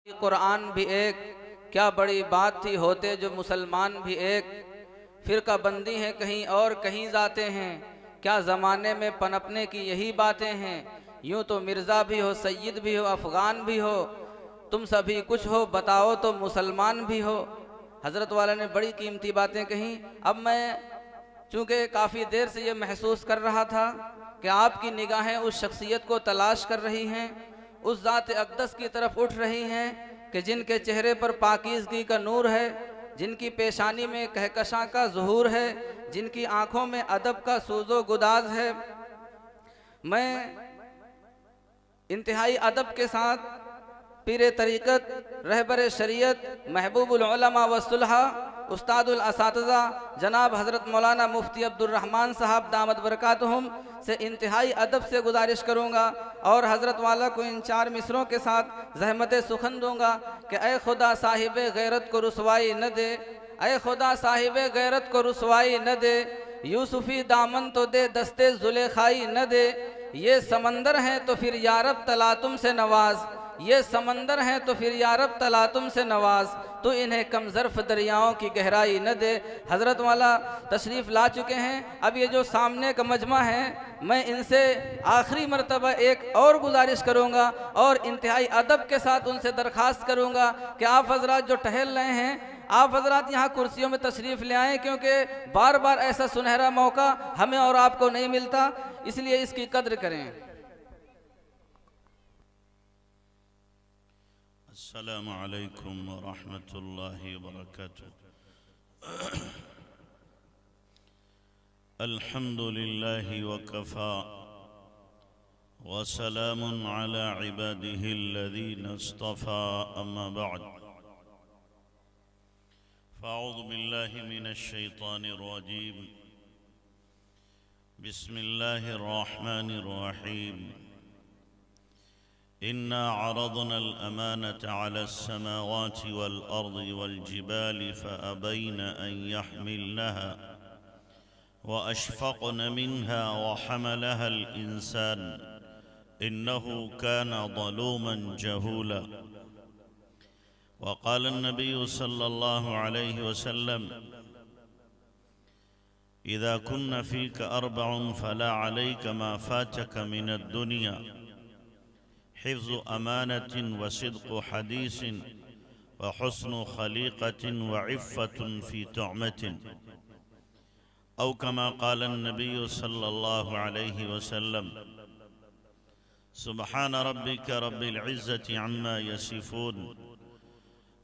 कुरान भी एक, क्या बड़ी बात थी होते जो मुसलमान भी एक। फिरका बंदी है कहीं और कहीं जाते हैं, क्या ज़माने में पनपने की यही बातें हैं। यूं तो मिर्ज़ा भी हो, सैयद भी हो, अफ़गान भी हो, तुम सभी कुछ हो बताओ तो मुसलमान भी हो। हज़रत वाला ने बड़ी कीमती बातें कहीं। अब मैं चूँकि काफ़ी देर से ये महसूस कर रहा था कि आपकी निगाहें उस शख्सियत को तलाश कर रही हैं, उस ज़ात अक़दस की तरफ उठ रही हैं कि जिनके चेहरे पर पाकीज़गी का नूर है, जिनकी पेशानी में कहकशां का ज़ुहूर है, जिनकी आँखों में अदब का सूज़ो गुदाज है। मैं इंतहाई अदब के साथ पीर तरीक़त, रहबर शरीयत, महबूबुल उलमा व सुलहा, उस्तादुल असातिज़ा जनाब हज़रत मौलाना मुफ्ती अब्दुर्रहमान साहब दामद बरकातुहुम से इंतहाई अदब से गुजारिश करूँगा और हज़रत वाला को इन 4 मिसरों के साथ ज़हमत सुखन दूँगा कि ए खुदा साहिब गैरत को रुसवाई न दे, ए खुदा साहिब गैरत को रुसवाई न दे, यूसुफ़ी दामन तो दे दस्ते ज़ुलेखाई न दे। ये समंदर हैं तो फिर यारब तला तुम से नवाज, ये समंदर हैं तो फिर यारब तला तुम से नवाज, तो इन्हें कम ज़र्फ़ दरियाओं की गहराई न दे। हज़रत वाला तशरीफ़ ला चुके हैं। अब ये जो सामने का मजमा है, मैं इनसे आखिरी मरतबा एक और गुजारिश करूँगा और इंतहाई अदब के साथ उनसे दरख्वास्त करूँगा कि आप हज़रात जो टहल रहे हैं, आप हज़रात यहाँ कुर्सियों में तशरीफ़ ले आएँ, क्योंकि बार बार ऐसा सुनहरा मौका हमें और आपको नहीं मिलता, इसलिए इसकी कद्र करें। अस्सलामु अलैकुम व रहमतुल्लाहि व बरकातुहू। अल्हम्दुलिल्लाहि व कफ़ा व सलामुन अला इबादिहि अल्लज़ीना इस्तफ़ा, अम्मा बअद। फ़अऊज़ु बिल्लाहि मिनश शैतानिर रजीम। बिस्मिल्लाहिर रहमानिर रहीम। इन्ना अरदना अल-अमानता अला अस्समावाति वल अर्दि वल जिबालि फ़अबैन अन यहमिलनहा व अशफ़क़न मिन्हा व हमलहा अल-इंसान इन्नहु कान ज़लूमन जहूला। व क़ाल अन-नबिय्यु सल्लल्लाहु अलैहि वसल्लम इज़ा कुन्ना फ़ीका अर्बउन फ़ला अलैका मा फ़ातका मिन अद-दुनिया हिफ़्ज़ु अमानतिन व सिद्क़ु हदीसिन व हुस्नु खलीक़तिन व इफ़्फ़तुन फ़ी तुअमतिन, औ कमा क़ाल अन-नबिय्यु सल्लल्लाहु अलैहि वसल्लम सुब्हान रब्बिका रब्बिल इज़्ज़ति अम्मा यसिफ़ून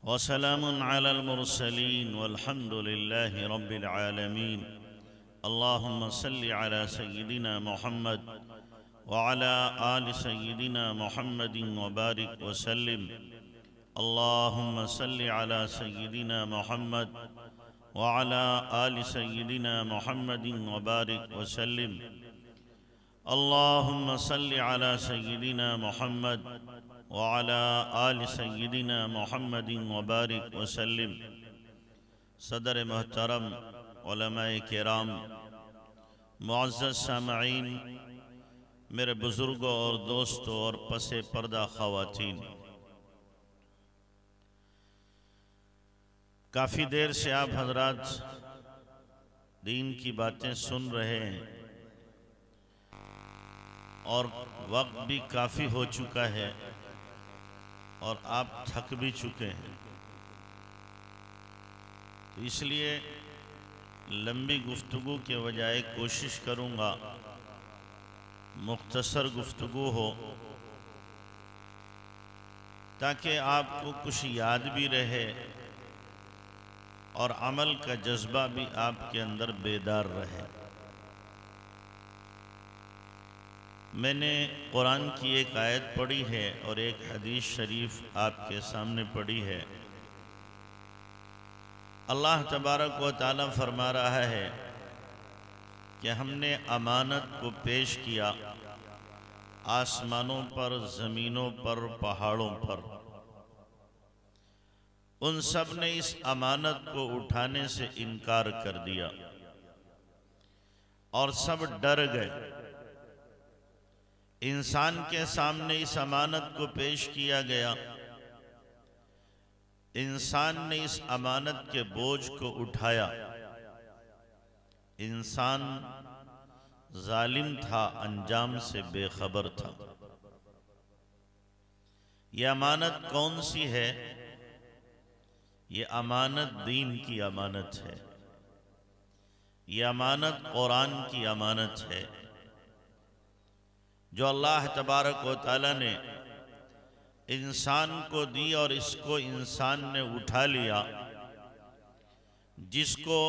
व सलामुन अलल मुरसलीन वल्हम्दुलिल्लाहि रब्बिल आलमीन। अल्लाहुम्मा सल्लि अला सय्यिदिना मुहम्मद व अला आलि सय्यिदिना मुहम्मदिन व बारिक व सल्लिम। अल्लाहुम्मा सल्लि अला सय्यिदिना मुहम्मद व अला आलि सय्यिदिना मुहम्मदिन व बारिक व सल्लिम। अल्लाहुम्मा सल्लि अला सय्यिदिना मुहम्मद व अला आलि सय्यिदिना मुहम्मदिन व बारिक व सल्लिम। सदर मोहतरम उलमाए किराम, मुअज़्ज़ज़ सामईन, मेरे बुज़ुर्गों और दोस्तों और पसे पर्दा ख़वातीन, काफ़ी देर से आप हज़रात दीन की बातें सुन रहे हैं और वक्त भी काफ़ी हो चुका है और आप थक भी चुके हैं, तो इसलिए लंबी गुफ्तगू के बजाय कोशिश करूँगा मुख्तसर गुफ्तगू हो, ताकि आपको कुछ याद भी रहे और अमल का जज्बा भी आपके अंदर बेदार रहे। मैंने कुरान की एक आयत पढ़ी है और एक हदीस शरीफ आपके सामने पढ़ी है। अल्लाह तबारक व तआला फरमा रहा है कि हमने अमानत को पेश किया आसमानों पर, ज़मीनों पर, पहाड़ों पर। उन सब ने इस अमानत को उठाने से इनकार कर दिया और सब डर गए। इंसान के सामने इस अमानत को पेश किया गया इंसान ने इस अमानत के बोझ को उठाया। इंसान जालिम था, अंजाम से बेखबर था। यह अमानत कौन सी है? ये अमानत दीन की अमानत है। ये अमानत कुरान की अमानत है जो अल्लाह तबारक व तआला ने इंसान को दी और इसको इंसान ने उठा लिया। जिसको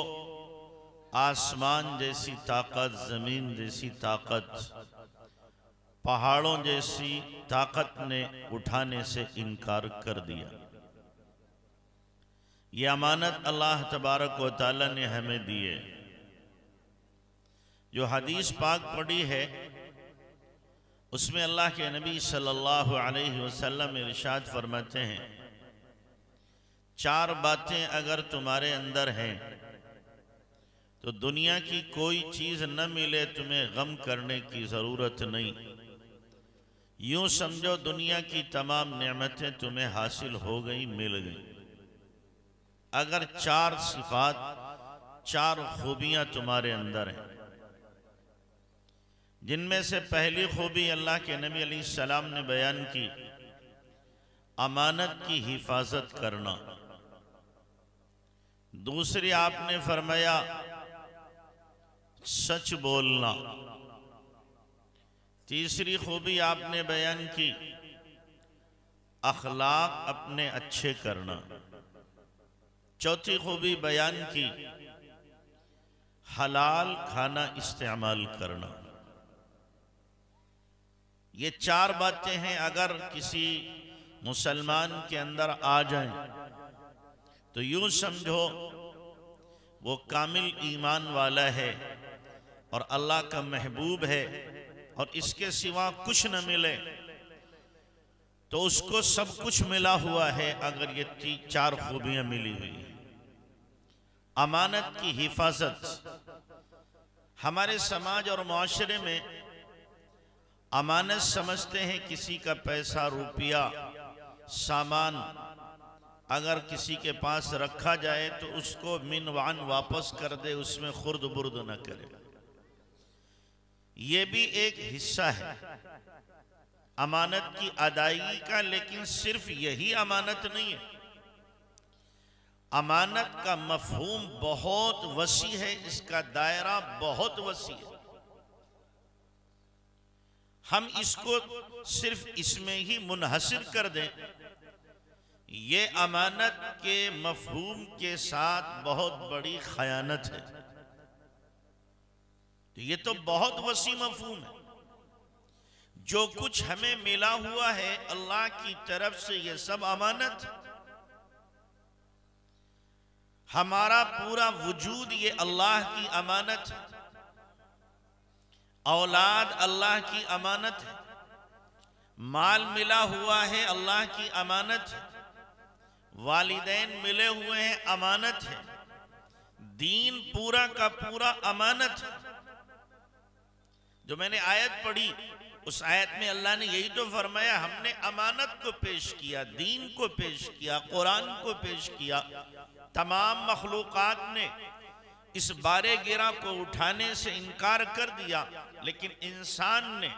आसमान जैसी ताकत, ज़मीन जैसी ताकत, पहाड़ों जैसी ताकत ने उठाने से इनकार कर दिया। ये अमानत अल्लाह तबारक व तआला ने हमें दी है। जो हदीस पाक पढ़ी है उसमें अल्लाह के नबी सल्लल्लाहु अलैहि वसल्लम इरशाद फरमाते हैं, 4 बातें अगर तुम्हारे अंदर हैं तो दुनिया की कोई चीज़ न मिले तुम्हें गम करने की ज़रूरत नहीं। यूं समझो दुनिया की तमाम नेमतें तुम्हें हासिल हो गई, मिल गई। अगर 4 सिफात, 4 खूबियां तुम्हारे अंदर हैं, जिनमें से पहली खूबी अल्लाह के नबी अलैहिस्सलाम ने बयान की, अमानत की हिफाजत करना। दूसरी आपने फरमाया सच बोलना। तीसरी खूबी आपने बयान की अखलाक अपने अच्छे करना। चौथी खूबी बयान की हलाल खाना इस्तेमाल करना। ये 4 बातें हैं, अगर किसी मुसलमान के अंदर आ जाएं तो यूं समझो वो कामिल ईमान वाला है और अल्लाह का महबूब है, और इसके सिवा कुछ न मिले तो उसको सब कुछ मिला हुआ है अगर ये 4 खूबियां मिली हुई हैं। अमानत की हिफाजत। हमारे समाज और मुआशरे में अमानत समझते हैं किसी का पैसा, रुपया, सामान अगर किसी के पास रखा जाए तो उसको मिनवान वापस कर दे, उसमें खुर्द बुर्द न करे। ये भी एक हिस्सा है अमानत की अदायगी का, लेकिन सिर्फ यही अमानत नहीं है। अमानत का मफहूम बहुत वसी है, इसका दायरा बहुत वसी है। हम इसको सिर्फ इसमें ही मुनहसिर कर दें, ये अमानत के मफहूम के साथ बहुत बड़ी खयानत है। तो ये तो बहुत वसी मफहूम है। जो कुछ हमें मिला हुआ है अल्लाह की तरफ से, ये सब अमानत। हमारा पूरा वजूद ये अल्लाह की अमानत है। औलाद अल्लाह की अमानत है। माल मिला हुआ है अल्लाह की अमानत है। वालिदैन मिले हुए हैं, अमानत है। दीन पूरा का पूरा अमानत है। जो मैंने आयत पढ़ी उस आयत में अल्लाह ने यही तो फरमाया, हमने अमानत को पेश किया, दीन को पेश किया, कुरान को पेश किया। तमाम मखलूकात ने इस बारे गिरा को उठाने से इनकार कर दिया, लेकिन इंसान ने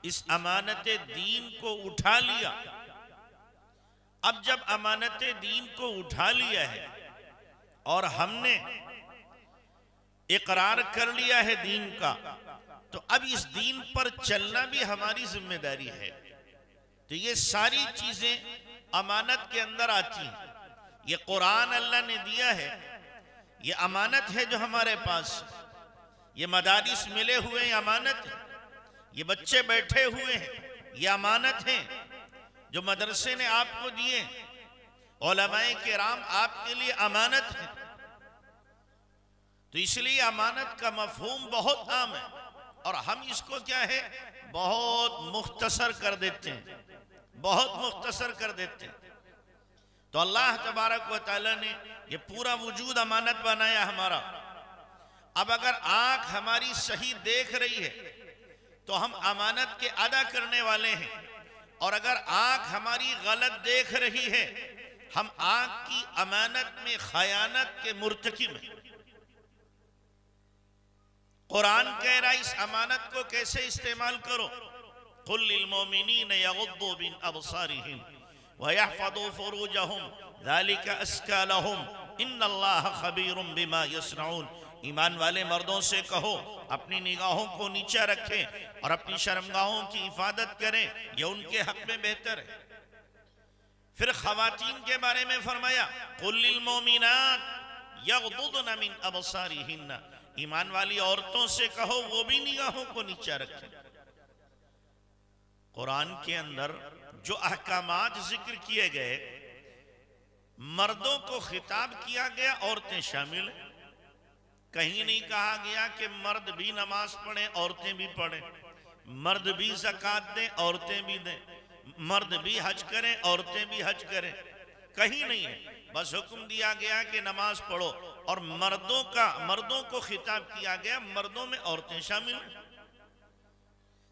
इस अमानत दीन को उठा लिया। अब जब अमानत दीन को उठा लिया है और हमने इकरार कर लिया है दीन का, तो अब इस दीन पर चलना भी हमारी जिम्मेदारी है। तो ये सारी चीजें अमानत के अंदर आती हैं। ये कुरान अल्लाह ने दिया है, ये अमानत है जो हमारे पास। ये मदारिस मिले हुए हैं, अमानत है। ये बच्चे बैठे हुए हैं, ये अमानत है जो मदरसे ने आपको दिए। उलमाए किराम आपके लिए अमानत है। तो इसलिए अमानत का मफहूम बहुत आम है और हम इसको क्या है, बहुत मुख्तसर कर देते हैं, बहुत मुख्तसर कर देते हैं। तो अल्लाह तबारक व तआला ने ये पूरा वजूद अमानत बनाया हमारा। अब अगर आंख हमारी सही देख रही है तो हम अमानत के अदा करने वाले हैं, और अगर आंख हमारी गलत देख रही है हम आंख की अमानत में खयानत के मुर्तकिब हैं। कुरान कह रहा है इस अमानत को कैसे इस्तेमाल करो। कुल लिल मोमिनीन यगुद्दू मिन अबसारिहिम व यहफज़ू फुरूजहुम ज़ालिका अस्का लहुम इन्नल्लाह खबीरुम बिमा यस्नऊन। ईमान वाले मर्दों से कहो अपनी निगाहों को नीचा रखें और अपनी शर्मगाहों की हिफाजत करें, यह उनके हक में बेहतर है। फिर खवातीन के बारे में फरमाया कुल लिल मोमिनात यगुद्दुना मिन अबसारिहिन्ना, ईमान वाली औरतों से कहो वो भी निगाहों को नीचा रखें। कुरान के अंदर जो अहकामात जिक्र किए गए, मर्दों को खिताब किया गया, औरतें शामिल हैं। कहीं नहीं कहा गया कि मर्द भी नमाज पढ़े औरतें भी पढ़ें, मर्द भी ज़कात दें औरतें भी दें, मर्द भी हज करें औरतें भी हज करें, कहीं नहीं है। बस हुक्म दिया गया कि नमाज पढ़ो और मर्दों को खिताब किया गया, मर्दों में औरतें शामिल हैं।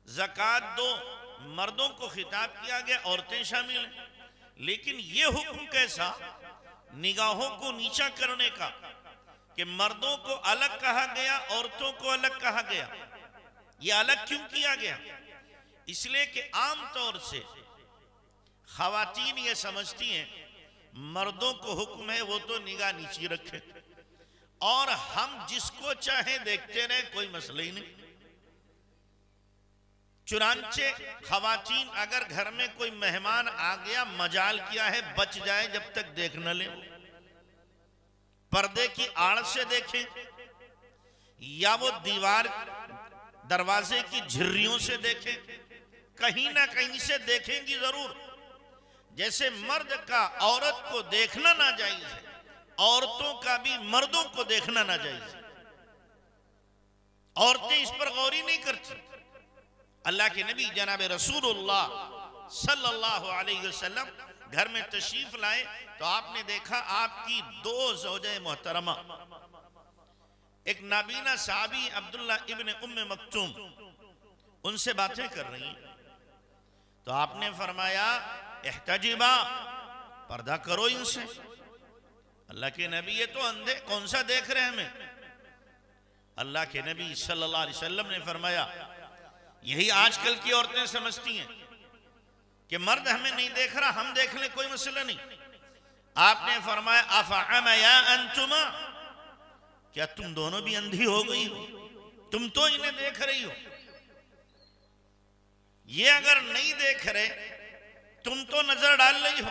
ज़कात दो, मर्दों को खिताब किया गया, औरतें शामिल हैं। लेकिन ये हुक्म कैसा, निगाहों को नीचा करने का, कि मर्दों को अलग कहा गया औरतों को अलग कहा गया। ये अलग क्यों किया गया? इसलिए कि आम तौर से खवातीन ये समझती हैं मर्दों को हुक्म है वो तो निगाह नीची रखे और हम जिसको चाहे देखते रहे, कोई मसला ही नहीं। चुनांचे खवातीन अगर घर में कोई मेहमान आ गया, मजाल किया है बच जाए जब तक देख न ले, पर्दे की आड़ से देखें या वो दीवार दरवाजे की झिर्रियों से देखें, कहीं ना कहीं से देखेंगी जरूर। जैसे मर्द का औरत को देखना नाजायज है, औरतों का भी मर्दों को देखना नाजायज है। औरतें इस पर गौर ही नहीं करती। अल्लाह के नबी जनाब रसूलुल्लाह सल्लल्लाहु अलैहि वसल्लम घर में तशरीफ लाए तो आपने देखा आपकी दो ज़ौजे मोहतरमा, एक नाबीना साहबी अब्दुल्ला इब्न उम्मे मक्तूम, उनसे बातें कर रही हैं। तो आपने फरमाया इहतजिबा, पर्दा करो इनसे। अल्लाह के नबी ये तो अंधे, कौन सा देख रहे हैं हमें? अल्लाह के नबी सल्लल्लाहु अलैहि वसल्लम ने फरमाया यही आजकल की औरतें समझती हैं कि मर्द हमें नहीं देख रहा, हम देख लें, कोई मसला नहीं। आपने फरमाया अफ़अमा या अंतुमा, क्या तुम दोनों भी अंधी हो गई हो? तुम तो इन्हें देख रही हो, ये अगर नहीं देख रहे तुम तो नजर डाल रही हो।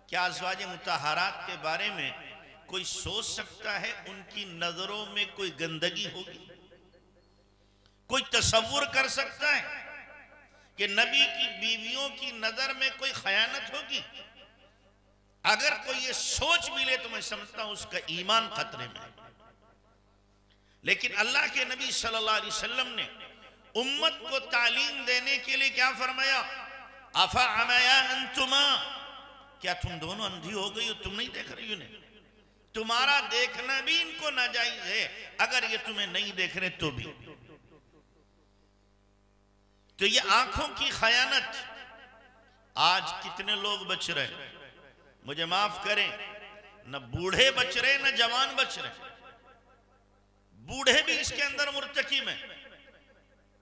क्या अज़वाज मुतहरात के बारे में कोई सोच सकता है उनकी नजरों में कोई गंदगी होगी? कोई तसव्वुर कर सकता है कि नबी की बीवियों की नजर में कोई खयानत होगी? अगर कोई ये सोच भी ले तो मैं समझता हूं उसका ईमान खतरे में है। लेकिन अल्लाह के नबी सल्लल्लाहु अलैहि वसल्लम ने उम्मत को तालीम देने के लिए क्या फरमाया? अफ़अमा या अंतुमा, क्या तुम दोनों अंधी हो गई हो? तुम नहीं देख रही हो? तुम्हारा देखना भी इनको नाजायज है, अगर ये तुम्हें नहीं देख रहे तो भी। तो ये आंखों की खयानत, आज कितने लोग बच रहे, मुझे माफ करें, न बूढ़े बच रहे न जवान बच रहे। बूढ़े भी इसके अंदर मुर्तकिब हैं।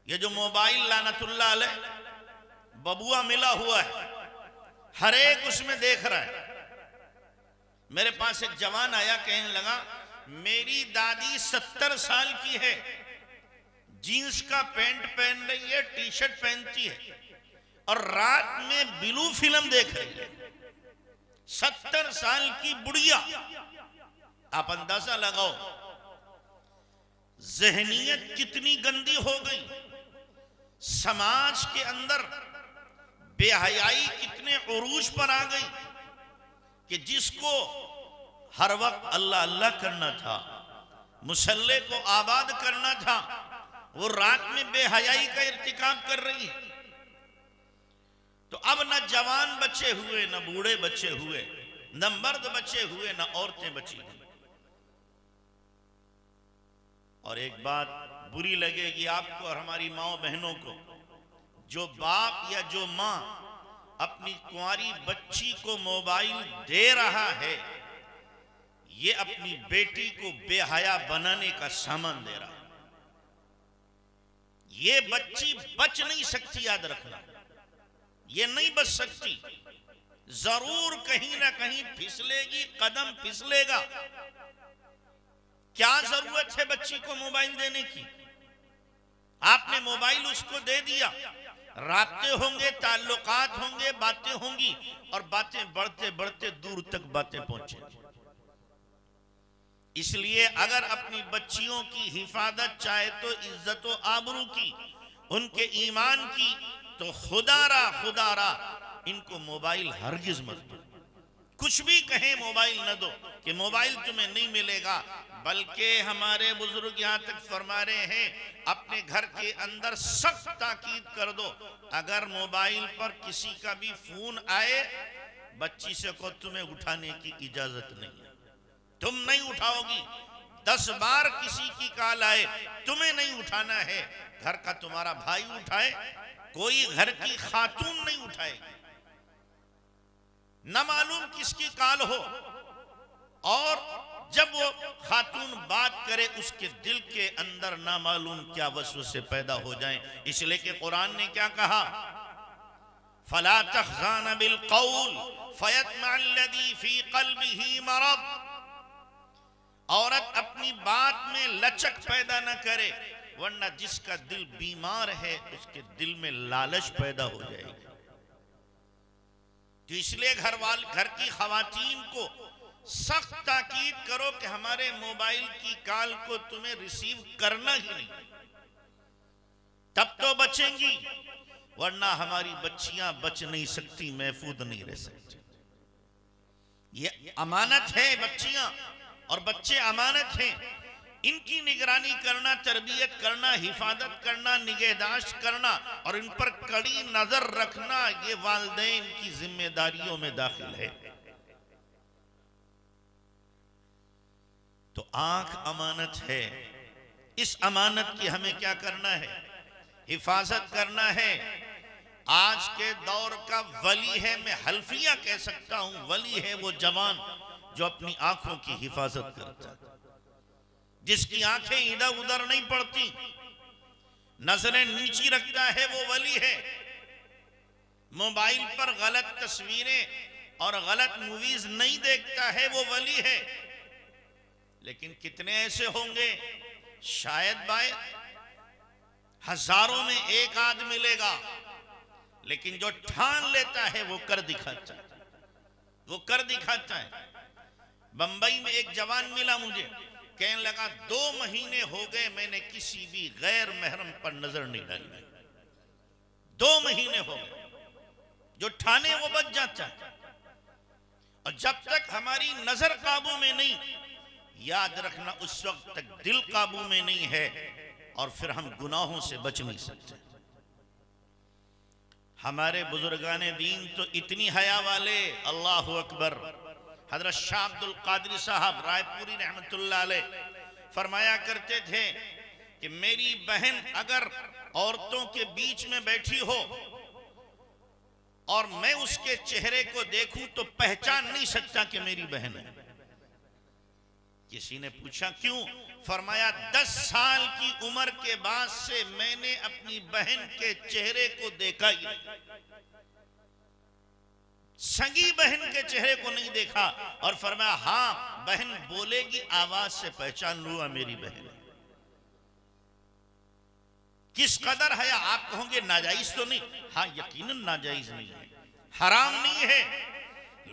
ये जो मोबाइल लानतुल्लाह अलैह बबुआ मिला हुआ है, हर एक उसमें देख रहा है। मेरे पास एक जवान आया, कहने लगा मेरी दादी 70 साल की है, जीन्स का पैंट पहन रही है, टी शर्ट पहनती है और रात में ब्लू फिल्म देख रही है। 70 साल की बुढ़िया, आप अंदाजा लगाओ ज़हनियत कितनी गंदी हो गई। समाज के अंदर बेहयाई कितने उरूज पर आ गई कि जिसको हर वक्त अल्लाह अल्लाह करना था, मुसल्ले को आबाद करना था, वो रात में बेहयाई का इर्तिकाब कर रही है। तो अब न जवान बचे हुए, न बूढ़े बचे हुए, न मर्द बचे हुए, न औरतें बची हुई। और एक बात बुरी लगेगी आपको और हमारी माओ बहनों को, जो बाप या जो माँ अपनी कुंवारी बच्ची को मोबाइल दे रहा है, ये अपनी बेटी को बेहया बनाने का सामान दे रहा है। ये बच्ची बच नहीं सकती, याद रखना, ये नहीं बच सकती, जरूर कहीं ना कहीं फिसलेगी, कदम फिसलेगा। क्या जरूरत है बच्ची को मोबाइल देने की? आपने मोबाइल उसको दे दिया, राब्ते होंगे, ताल्लुकात होंगे, बातें होंगी, और बातें बढ़ते बढ़ते दूर तक बातें पहुंचेंगी। इसलिए अगर अपनी बच्चियों की हिफाजत चाहे तो इज्जत व आबरू की, उनके ईमान की, तो खुदारा इनको मोबाइल हरगिज मत दो। कुछ भी कहें मोबाइल न दो कि मोबाइल तुम्हें नहीं मिलेगा। बल्कि हमारे बुजुर्ग यहाँ तक फरमा रहे हैं, अपने घर के अंदर सख्त ताकीद कर दो, अगर मोबाइल पर किसी का भी फोन आए, बच्ची से को तुम्हें उठाने की इजाजत नहीं है, तुम नहीं उठाओगी। 10 बार किसी की कॉल आए, तुम्हें नहीं उठाना है, घर का तुम्हारा भाई उठाए, कोई घर की खातून नहीं उठाएगी। न मालूम किसकी कॉल हो, और जब वो खातून बात करे उसके दिल के अंदर ना मालूम क्या वसवसे पैदा हो जाएं। इसलिए कि कुरान ने क्या कहा, फला तखज़ान बिल कौल फयतमअल्लज़ी फी क़ल्बिही मरद। औरत अपनी बात में लचक पैदा न करे, वरना जिसका दिल बीमार है उसके दिल में लालच पैदा हो जाएगी। तो इसलिए घर की खवातीन को सख्त ताकीद करो कि हमारे मोबाइल की कॉल को तुम्हें रिसीव करना ही नहीं, तब तो बचेंगी, वरना हमारी बच्चियां बच नहीं सकती, महफूज नहीं रह सकती। ये अमानत है बच्चियां, और बच्चे अमानत हैं। इनकी निगरानी करना, तरबियत करना, हिफाजत करना, निगहदाश्त करना और इन पर कड़ी नजर रखना, ये वालिदैन की जिम्मेदारियों में दाखिल है। तो आंख अमानत है, इस अमानत की हमें क्या करना है? हिफाजत करना है। आज के दौर का वली है, मैं हल्फिया कह सकता हूं, वली है वो जवान जो अपनी आंखों की हिफाजत करता है, जिसकी आंखें इधर उधर नहीं पड़ती, नजरें नीची रखता है, वो वली है। मोबाइल पर गलत तस्वीरें और गलत मूवीज नहीं देखता है, वो वली है। लेकिन कितने ऐसे होंगे, शायद बाय हजारों में एक आदमी मिलेगा, लेकिन जो ठान लेता है वो कर दिखाता है, वो कर दिखाता है। बंबई में एक जवान मिला मुझे, कहने लगा 2 महीने हो गए मैंने किसी भी गैर महरम पर नजर नहीं डाली। 2 महीने हो गए, जो ठाने वो बच जाता है। और जब तक हमारी नजर काबू में नहीं, याद रखना उस वक्त तक दिल काबू में नहीं है, और फिर हम गुनाहों से बच नहीं सकते। हमारे बुजुर्गाने दीन तो इतनी हया वाले, अल्लाह अकबर। हजरत शाह अब्दुल कादिर साहब रायपुरी रहमतुल्लाह अलैह फरमाया करते थे कि मेरी बहन अगर औरतों के बीच में बैठी हो और मैं उसके चेहरे को देखूं तो पहचान नहीं सकता कि मेरी बहन है। किसी ने पूछा क्यों? फरमाया 10 साल की उम्र के बाद से मैंने अपनी बहन के चेहरे को देखा ही नहीं, सगी बहन के चेहरे को नहीं देखा। और फरमाया हाँ, बहन बोलेगी आवाज से पहचान लूंगा मेरी बहन है। किस कदर है, आप कहोगे नाजायज तो नहीं, हाँ यकीनन नाजायज नहीं है, हराम नहीं है,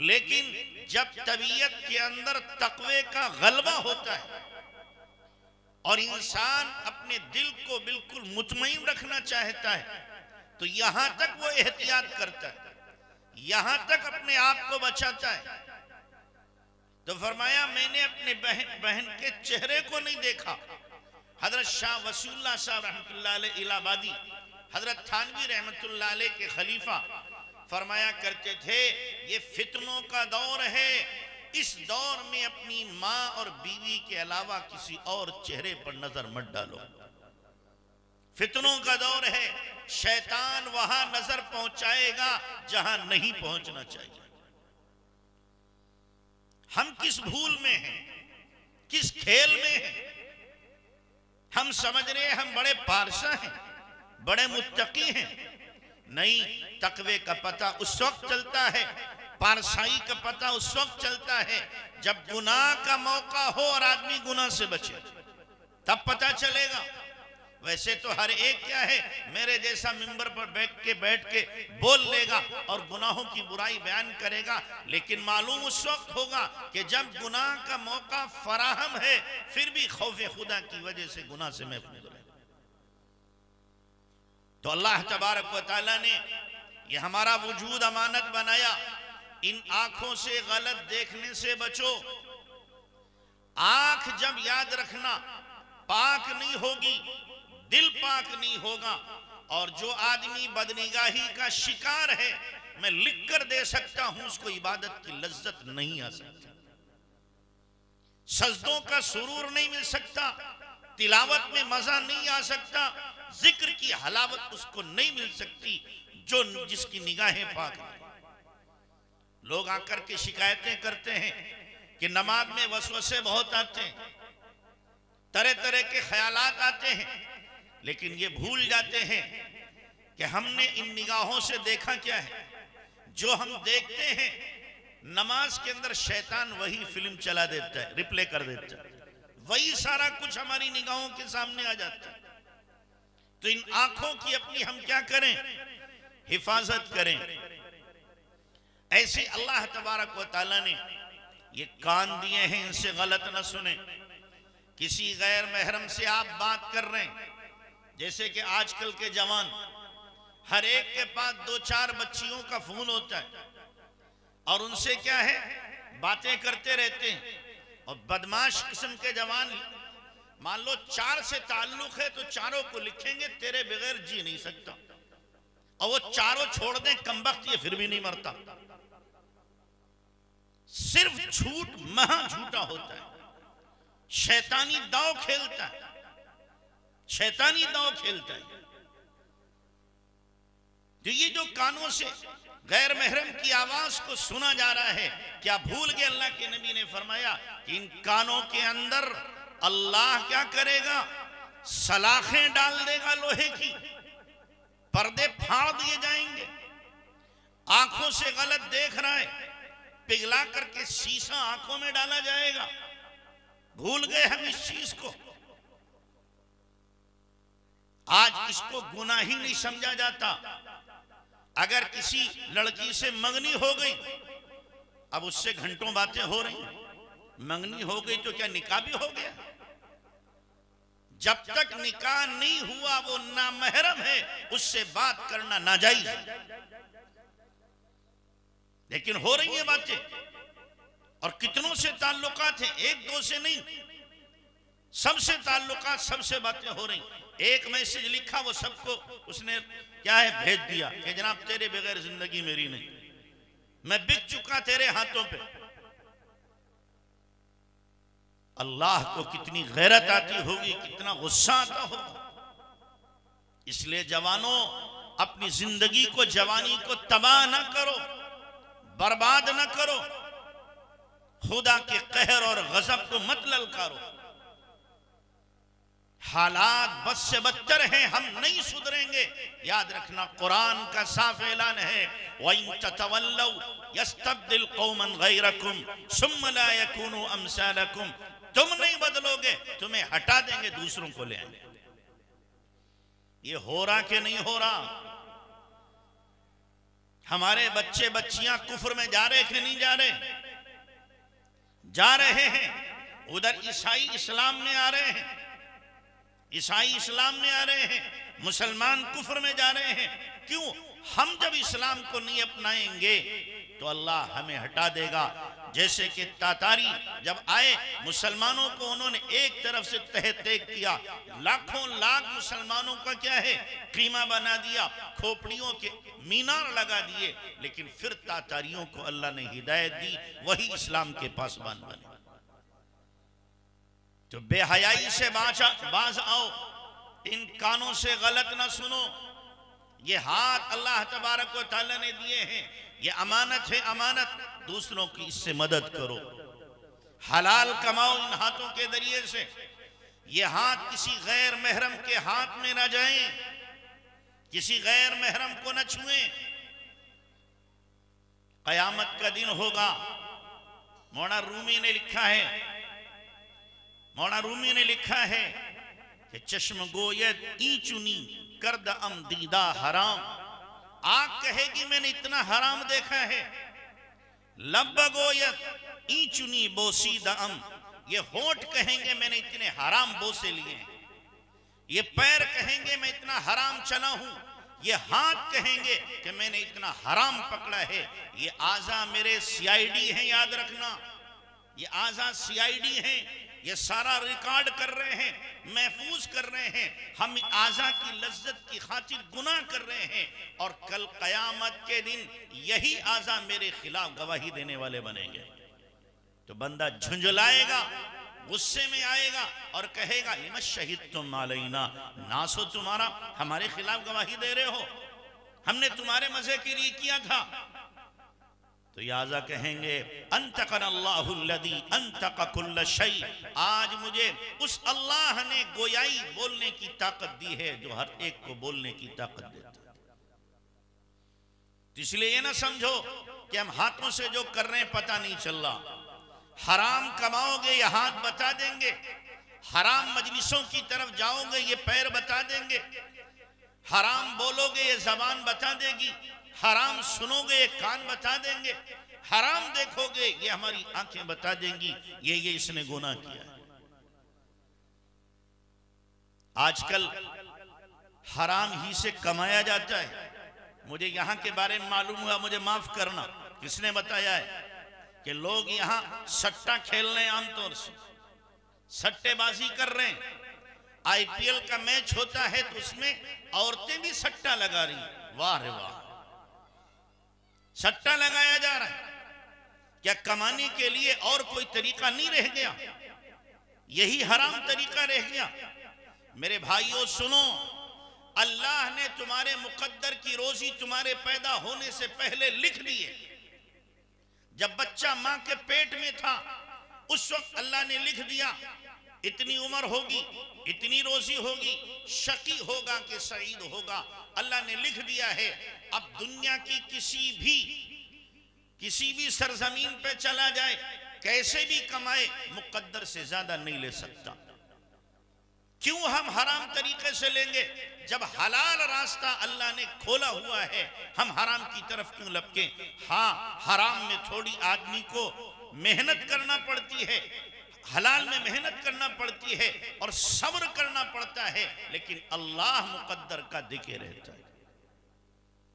लेकिन जब तबीयत के अंदर तकवे का गलबा होता है और इंसान अपने दिल को बिल्कुल मुतमईन रखना चाहता है, तो यहां तक वो एहतियात करता है, यहां तक अपने आप को बचाता है। तो फरमाया मैंने अपने बहन के चेहरे को नहीं देखा। हजरत शाह वसीउल्लाह साहब रहमतुल्लाह अलैह इलाहाबादी, हजरत थानवी रहमतुल्लाह अलैह के खलीफा फरमाया करते थे, ये फितनों का दौर है, इस दौर में अपनी माँ और बीवी के अलावा किसी और चेहरे पर नजर मत डालो। फितनों का दौर है, शैतान वहां नजर पहुंचाएगा जहां नहीं पहुंचना चाहिए। हम किस भूल में हैं, किस खेल में हैं? हम समझ रहे हैं हम बड़े पारसा हैं, बड़े मुत्तकी हैं। नहीं, तकवे का पता उस वक्त चलता है, पारसाई का पता उस वक्त चलता है जब गुनाह का मौका हो और आदमी गुनाह से बचे, तब पता चलेगा। वैसे तो हर एक क्या है, मेरे जैसा मिंबर पर बैठ के बोल लेगा और गुनाहों की बुराई बयान करेगा, लेकिन मालूम उस वक्त होगा कि जब गुनाह का मौका फराहम है फिर भी खौफ खुदा की वजह से गुनाह से महफूज रहे। तो अल्लाह तबारक व तआला ने ये हमारा वजूद अमानत बनाया। इन आंखों से गलत देखने से बचो। आंख जब, याद रखना, पाक नहीं होगी, दिल पाक नहीं होगा। और जो आदमी बदनिगाही का शिकार है, मैं लिख कर दे सकता हूं, उसको इबादत की लज्जत नहीं आ सकती, सजदों का सुरूर नहीं मिल सकता, तिलावत में मजा नहीं आ सकता, जिक्र की हलावत उसको नहीं मिल सकती जो जिसकी निगाहें पाक नहीं। लोग आकर के शिकायतें करते हैं कि नमाज में वसवसे बहुत आते हैं, तरह तरह के ख्यालात आते हैं, लेकिन ये भूल जाते हैं कि हमने इन निगाहों से देखा क्या है। जो हम देखते हैं नमाज के अंदर शैतान वही फिल्म चला देता है, रिप्ले कर देता है, वही सारा कुछ हमारी निगाहों के सामने आ जाता है। तो इन आंखों की अपनी हम क्या करें, हिफाजत करें। ऐसे अल्लाह तबारक व तआला ने ये कान दिए हैं, इनसे गलत न सुने। किसी गैर महरम से आप बात कर रहे हैं, जैसे कि आजकल के जवान, हर एक के पास 2-4 बच्चियों का फोन होता है और उनसे क्या है, बातें करते रहते हैं। और बदमाश किस्म के जवान, मान लो 4 से ताल्लुक है तो चारों को लिखेंगे तेरे बगैर जी नहीं सकता, और वो चारों छोड़ दें कमबख्त ये फिर भी नहीं मरता। सिर्फ झूठ महा झूठा होता है, शैतानी दांव खेलता है, शैतानी दांव खेलता है। तो ये जो कानों से गैर महरम की आवाज को सुना जा रहा है, क्या भूल गए अल्लाह के नबी ने फरमाया कि इन कानों के अंदर अल्लाह क्या करेगा, सलाखें डाल देगा लोहे की, पर्दे फाड़ दिए जाएंगे। आंखों से गलत देख रहा है, पिघला करके शीशा आंखों में डाला जाएगा। भूल गए हम इस चीज को। आज इसको गुनाह ही नहीं समझा जाता। अगर किसी लड़की से मंगनी हो गई, अब उससे घंटों बातें हो रही, मंगनी हो गई तो क्या निकाह भी हो गया? जब तक निकाह नहीं हुआ वो नामहरम है, उससे बात करना नाजायज है। लेकिन हो रही है बातें, और कितनों से ताल्लुकात हैं, 1-2 से नहीं, सबसे ताल्लुकात, सबसे बातें हो रही। एक मैसेज लिखा, वो सबको उसने क्या है भेज दिया कि जनाब तेरे बगैर जिंदगी मेरी नहीं, मैं बिक चुका तेरे हाथों पे। अल्लाह को कितनी गैरत आती होगी, कितना गुस्सा आता होगा। इसलिए जवानों, अपनी जिंदगी को, जवानी को तबाह ना करो, बर्बाद ना करो, खुदा के कहर और गजब को मत ललकारो। हालात बद से बदतर हैं, हम नहीं सुधरेंगे। याद रखना, कुरान का साफ ऐलान है, वइन ततवल्लौ यस्तब्दिल कौमन गैरकुम सुम्मा ला यकूनु अमसालकुम। तुम नहीं बदलोगे, तुम्हें हटा देंगे, दूसरों को ले आएंगे। ये हो रहा कि नहीं हो रहा? हमारे बच्चे बच्चियां कुफ्र में जा रहे कि नहीं जा रहे? जा रहे हैं। उधर ईसाई इस्लाम में आ रहे हैं, ईसाई इस्लाम में आ रहे हैं, मुसलमान कुफ्र में जा रहे हैं। क्यों? हम जब इस्लाम को नहीं अपनाएंगे तो अल्लाह हमें हटा देगा। जैसे कि तातारी जब आए, मुसलमानों को उन्होंने एक तरफ से तह तेग किया, लाखों लाख मुसलमानों का क्या है, कीमा बना दिया, खोपड़ियों के मीनार लगा दिए। लेकिन फिर तातारियों को अल्लाह ने हिदायत दी, वही इस्लाम के पासबान बने। तो बेहयाई से बाज आओ, इन कानों से गलत ना सुनो। ये हाथ अल्लाह तबारक व तआला ने दिए हैं, ये अमानत है, अमानत। दूसरों की इससे मदद करो, हलाल कमाओ इन हाथों के जरिए से। ये हाथ किसी गैर महरम के हाथ में ना जाएं, किसी गैर महरम को न छुएं। कयामत का दिन होगा। मौलाना रूमी ने लिखा है, मौलाना रूमी ने लिखा है कि चश्म गोयत ई चुनी करद अम दीदा हराम। आंख कहेगी मैंने इतना हराम देखा है। लब गोयत ई चुनी बोसी दम, ये होठ कहेंगे मैंने इतने हराम बोसे लिए हैं। ये पैर कहेंगे मैं इतना हराम चला हूं। ये हाथ कहेंगे कि मैंने इतना हराम पकड़ा है। ये आज़ा मेरे सीआईडी हैं, याद रखना। ये आज़ा सीआईडी हैं, ये सारा रिकॉर्ड कर रहे हैं, महफूज कर रहे हैं। हम आज़ा की लज्जत की खातिर गुनाह कर रहे हैं और कल कयामत के दिन यही आज़ा मेरे खिलाफ गवाही देने वाले बनेंगे। तो बंदा झुंझलाएगा, गुस्से में आएगा और कहेगा लिमा शहीदतुम अलैना, नासो तुम्हारा हमारे खिलाफ गवाही दे रहे हो, हमने तुम्हारे मजे के लिए किया था। तो याजा कहेंगे अंतकन अल्लाहुल्लज़ी अंतक कुल्ल शै, आज मुझे उस अल्लाह ने गोयाई बोलने की ताकत दी है जो हर एक को बोलने की ताकत देता है। इसलिए ये ना समझो कि हम हाथों से जो कर रहे हैं पता नहीं चल रहा। हराम कमाओगे ये हाथ बता देंगे, हराम मजलिसों की तरफ जाओगे ये पैर बता देंगे, हराम बोलोगे ये जबान बता देगी, हराम सुनोगे ये कान बता देंगे, हराम देखोगे ये हमारी आंखें बता देंगी ये इसने गुनाह किया है। आजकल हराम ही से कमाया जाता है। मुझे यहाँ के बारे में मालूम हुआ, मुझे माफ करना, किसने बताया है कि लोग यहाँ सट्टा खेल रहे हैं, आमतौर से सट्टेबाजी कर रहे हैं। आईपीएल का मैच होता है तो उसमें औरतें भी सट्टा लगा रही हैं। वाह रे वाह, सट्टा लगाया जा रहा है। क्या कमाने के लिए और कोई तरीका नहीं रह गया? यही हराम तरीका रह गया। मेरे भाइयों सुनो, अल्लाह ने तुम्हारे मुकद्दर की रोजी तुम्हारे पैदा होने से पहले लिख दी है। जब बच्चा मां के पेट में था उस वक्त अल्लाह ने लिख दिया इतनी उम्र होगी, इतनी रोजी होगी, शकी होगा कि सईद होगा, अल्लाह ने लिख दिया है। अब दुनिया की किसी भी सरजमीन पे चला जाए, कैसे भी कमाए, मुकद्दर से ज्यादा नहीं ले सकता। क्यों हम हराम तरीके से लेंगे जब हलाल रास्ता अल्लाह ने खोला हुआ है? हम हराम की तरफ क्यों लपके? हाँ, हराम में थोड़ी आदमी को मेहनत करना पड़ती है, हलाल में मेहनत करना पड़ती है और सब्र करना पड़ता है, लेकिन अल्लाह मुकद्दर का देके रहता है,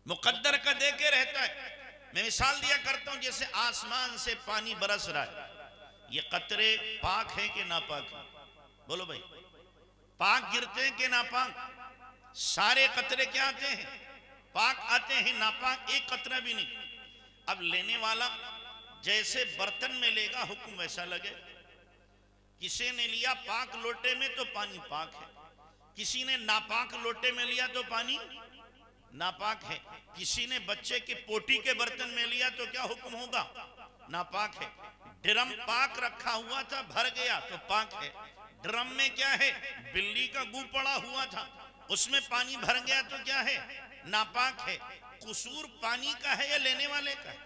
मुकद्दर का देके रहता है। मैं मिसाल दिया करता हूं, जैसे आसमान से पानी बरस रहा है, ये कतरे पाक है कि नापाक है? बोलो भाई, पाक गिरते हैं कि नापाक? सारे कतरे क्या आते हैं? पाक आते हैं, नापाक एक कतरा भी नहीं। अब लेने वाला जैसे बर्तन में लेगा हुक्म वैसा लगे। किसी ने लिया पाक लोटे में तो पानी पाक है, किसी ने नापाक लोटे में लिया तो पानी नापाक है। किसी ने बच्चे के पोटी के बर्तन में लिया तो क्या हुक्म होगा? नापाक है। ड्रम पाक रखा हुआ था, भर गया तो पाक है। ड्रम में क्या है? बिल्ली का गू पड़ा हुआ था, उसमें पानी भर गया तो क्या है? नापाक है। कसूर पानी का है या लेने वाले का है?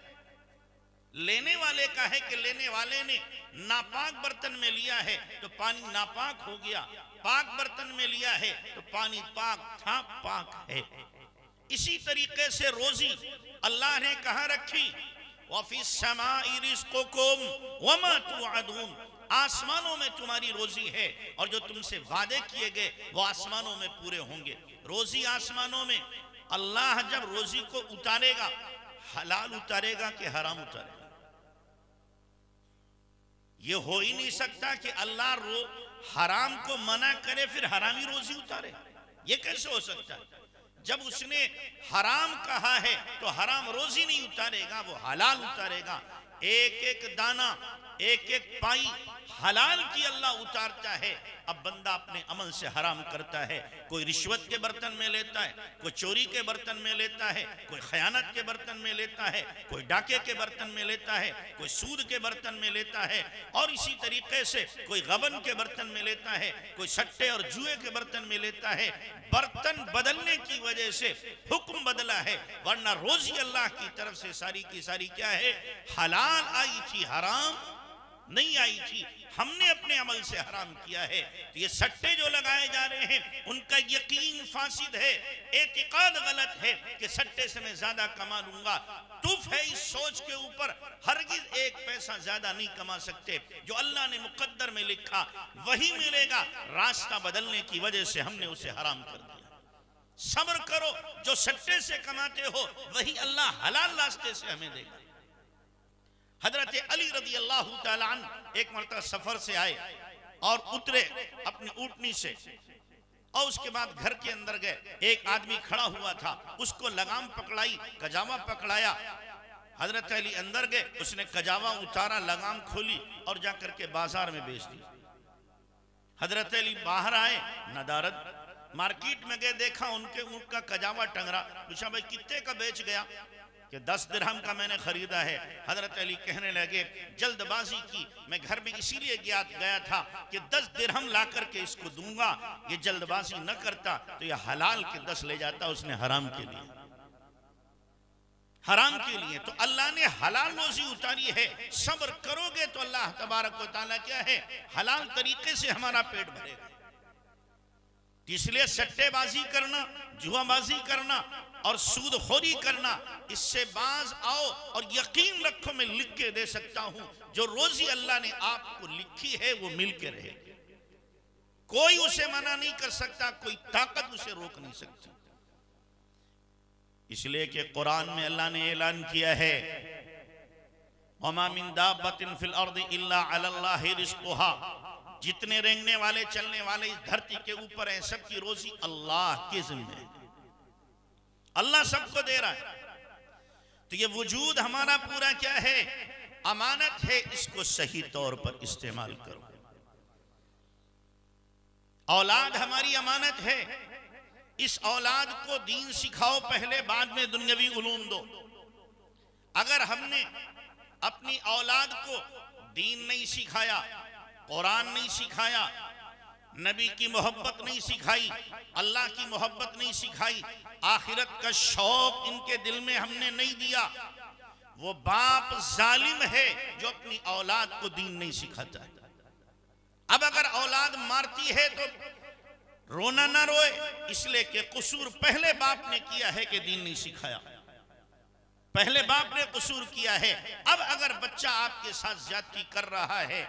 लेने वाले का है कि लेने वाले ने नापाक बर्तन में लिया है तो पानी नापाक हो गया, पाक बर्तन में लिया है तो पानी पाक था, पाक है। इसी तरीके से रोजी अल्लाह ने कहा रखी, वफिस समाई रिज़्क़ुकुम वमा तुअदून, आसमानों में तुम्हारी रोजी है और जो तुमसे वादे किए गए वो आसमानों में पूरे होंगे। रोजी आसमानों में। अल्लाह जब रोजी को उतारेगा, हलाल उतारेगा कि हराम उतारेगा? ये हो ही नहीं सकता कि अल्लाह हराम को मना करे फिर हरामी रोजी उतारे। ये कैसे हो सकता है? जब उसने हराम कहा है तो हराम रोजी नहीं उतारेगा, वो हलाल उतारेगा। एक एक दाना, एक एक पाई हलाल की अल्लाह उतारता है। अब बंदा अपने अमल से हराम करता है। कोई रिश्वत के बर्तन में लेता है, कोई चोरी के बर्तन में लेता है, कोई खयानत के बर्तन में लेता है, कोई डाके के बर्तन में लेता है, कोई सूद के बर्तन में लेता है, और इसी तरीके से कोई गबन के बर्तन में लेता है, कोई सट्टे और जुए के बर्तन में लेता है। बर्तन बदलने की वजह से हुक्म बदला है, वरना रोजी अल्लाह की तरफ से सारी की सारी क्या है, हलाल आई थी, हराम नहीं आई थी। हमने अपने अमल से हराम किया है। तो ये सट्टे जो लगाए जा रहे हैं उनका यकीन फासिद है, एतिकाद गलत है कि सट्टे से मैं ज्यादा कमा लूंगा। तुफ है इस सोच के ऊपर, हरगिज एक पैसा ज्यादा नहीं कमा सकते। जो अल्लाह ने मुकद्दर में लिखा वही मिलेगा। रास्ता बदलने की वजह से हमने उसे हराम कर दिया। सब्र करो, जो सट्टे से कमाते हो वही अल्लाह हलाल रास्ते से हमें देगा। हजरत अली रज़ी अल्लाह तआला अन्हु एक मरतबा सफर से आए और उतरे अपनी ऊँटनी से, और उसके बाद घर के अंदर गए। एक आदमी खड़ा हुआ था, उसको लगाम पकड़ाई, कजावा पकड़ाया। हजरत अली अंदर गए, उसने कजावा उतारा, लगाम खोली और जाकर के बाजार में बेच दी। हजरत अली बाहर आए, नदारत मार्केट में गए, देखा उनके ऊँट का कजावा टंगरा। पूछा भाई कितने का बेच गया? कि 10 दिरहम का मैंने खरीदा है। हजरत अली कहने लगे जल्दबाजी की, मैं घर में इसीलिए गया था कि 10 दिरहम ला करके इसको दूंगा। ये जल्दबाजी न करता तो ये हलाल के 10 ले जाता, उसने हराम के लिए, हराम के लिए। तो अल्लाह ने हलाल रोजी उतारी है। सब्र करोगे तो अल्लाह तबारक व तआला क्या है, हलाल तरीके से हमारा पेट भरेगा। इसलिए सट्टेबाजी करना, जुआबाजी करना और सूदखोरी करना, इससे बाज आओ और यकीन रखो मैं लिख के दे सकता हूं, जो रोजी अल्लाह ने आपको लिखी है वो मिल के रहेगी। कोई उसे मना नहीं कर सकता, कोई ताकत उसे रोक नहीं सकती। इसलिए कि कुरान में अल्लाह ने ऐलान किया है, वमा मिन दाब्बतिन फिल अर्दि इल्ला अलल्लाहि रिज़्क़ुहा, जितने रेंगने वाले चलने वाले इस धरती के ऊपर हैं, सबकी रोजी अल्लाह के जिम्मे है। अल्लाह सबको दे रहा है। तो ये वजूद हमारा पूरा क्या है, अमानत है, इसको सही तौर पर इस्तेमाल करो। औलाद हमारी अमानत है, इस औलाद को दीन सिखाओ पहले, बाद में दुनियावी उलूम दो। अगर हमने अपनी औलाद को दीन नहीं सिखाया, कुरान नहीं सिखाया, नबी की मोहब्बत नहीं सिखाई, अल्लाह की मोहब्बत नहीं सिखाई, आखिरत का शौक इनके दिल में हमने नहीं दिया, वो बाप जालिम है जो अपनी औलाद को दीन नहीं सिखाता। अब अगर औलाद मारती है तो रोना ना रोए, इसलिए कि कसूर पहले बाप ने किया है कि दीन नहीं सिखाया, पहले बाप ने कसूर किया है। अब अगर बच्चा आपके साथ ज्यादती कर रहा है,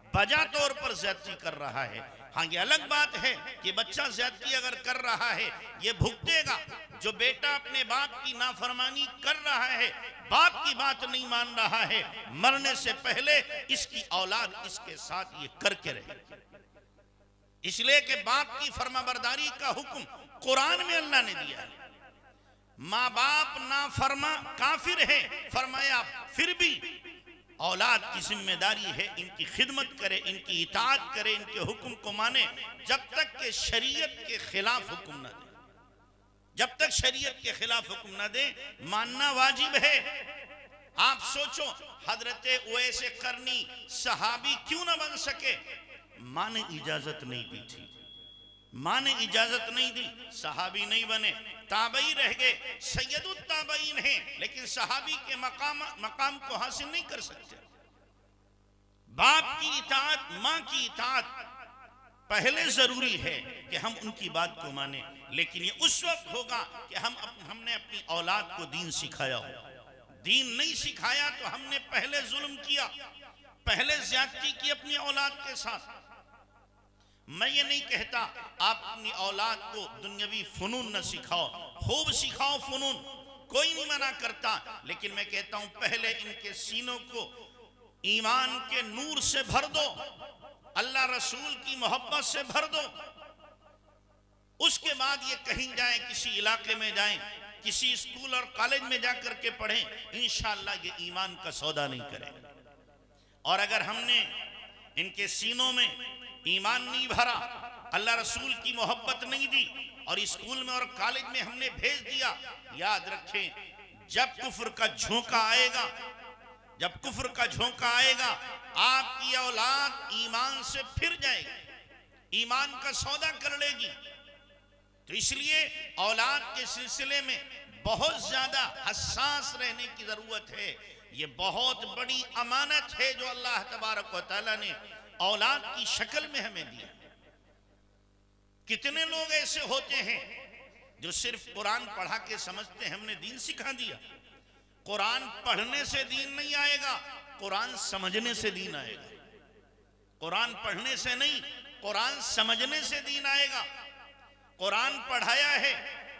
बजा तौर पर ज्यादती कर रहा है, हाँ ये अलग बात है कि बच्चा ज्यादती अगर कर रहा है ये भुगतेगा। जो बेटा अपने बाप की नाफरमानी कर रहा है, बाप की बात नहीं मान रहा है, मरने से पहले इसकी औलाद इसके साथ ये करके रहे। इसलिए कि बाप की फर्माबरदारी का हुक्म कुरान में अल्लाह ने दिया है। माँ बाप नाफरमा काफिर है, फरमाया फिर भी औलाद की जिम्मेदारी है इनकी खिदमत करे, इनकी इताअत करे, इनके हुक्म को माने, जब तक के शरीयत के खिलाफ हुक्म न दे। जब तक शरीयत के खिलाफ हुक्म न दे मानना वाजिब है। आप सोचो हजरत उवैस करनी सहाबी क्यों न बन सके? माँ ने इजाजत नहीं दी थी, माँ ने इजाजत नहीं दी, सहाबी नहीं बने, ताबई रह गए। सैयदुत ताबईन हैं लेकिन सहाबी के मकाम को हासिल नहीं कर सकते। बाप की इताअत, माँ की इताअत पहले जरूरी है कि हम उनकी बात को माने, लेकिन ये उस वक्त होगा कि हमने अपनी औलाद को दीन सिखाया हो। दीन नहीं सिखाया तो हमने पहले जुल्म किया, पहले ज्यादती की अपनी औलाद के साथ। मैं ये नहीं कहता आप अपनी औलाद को दुनियावी फनून न सिखाओ, खूब सिखाओ फनून, कोई नहीं मना करता, लेकिन मैं कहता हूं पहले इनके सीनों को ईमान के नूर से भर दो, अल्लाह रसूल की मोहब्बत से भर दो। उसके बाद ये कहीं जाए, किसी इलाके में जाए, किसी स्कूल और कॉलेज में जाकर के पढ़ें, इंशाअल्लाह ये ईमान का सौदा नहीं करें। और अगर हमने इनके सीनों में ईमान नहीं भरा, अल्लाह रसूल की मोहब्बत नहीं दी और स्कूल में और कॉलेज में हमने भेज दिया, याद रखें जब कुफ्र का झोंका आएगा, जब कुफ्र का झोंका आएगा आपकी औलाद ईमान से फिर जाएगी, ईमान का सौदा कर लेगी। तो इसलिए औलाद के सिलसिले में बहुत ज्यादा हसास रहने की जरूरत है। ये बहुत बड़ी अमानत है जो अल्लाह तबारक व तआला ने औलाद की शक्ल में हमें दिया। कितने लोग ऐसे होते हैं जो सिर्फ कुरान पढ़ा के समझते हैं हमने दीन सिखा दिया। कुरान पढ़ने से दीन नहीं आएगा, कुरान समझने से दीन आएगा। कुरान पढ़ने से नहीं, कुरान समझने से दीन आएगा। कुरान पढ़ाया है,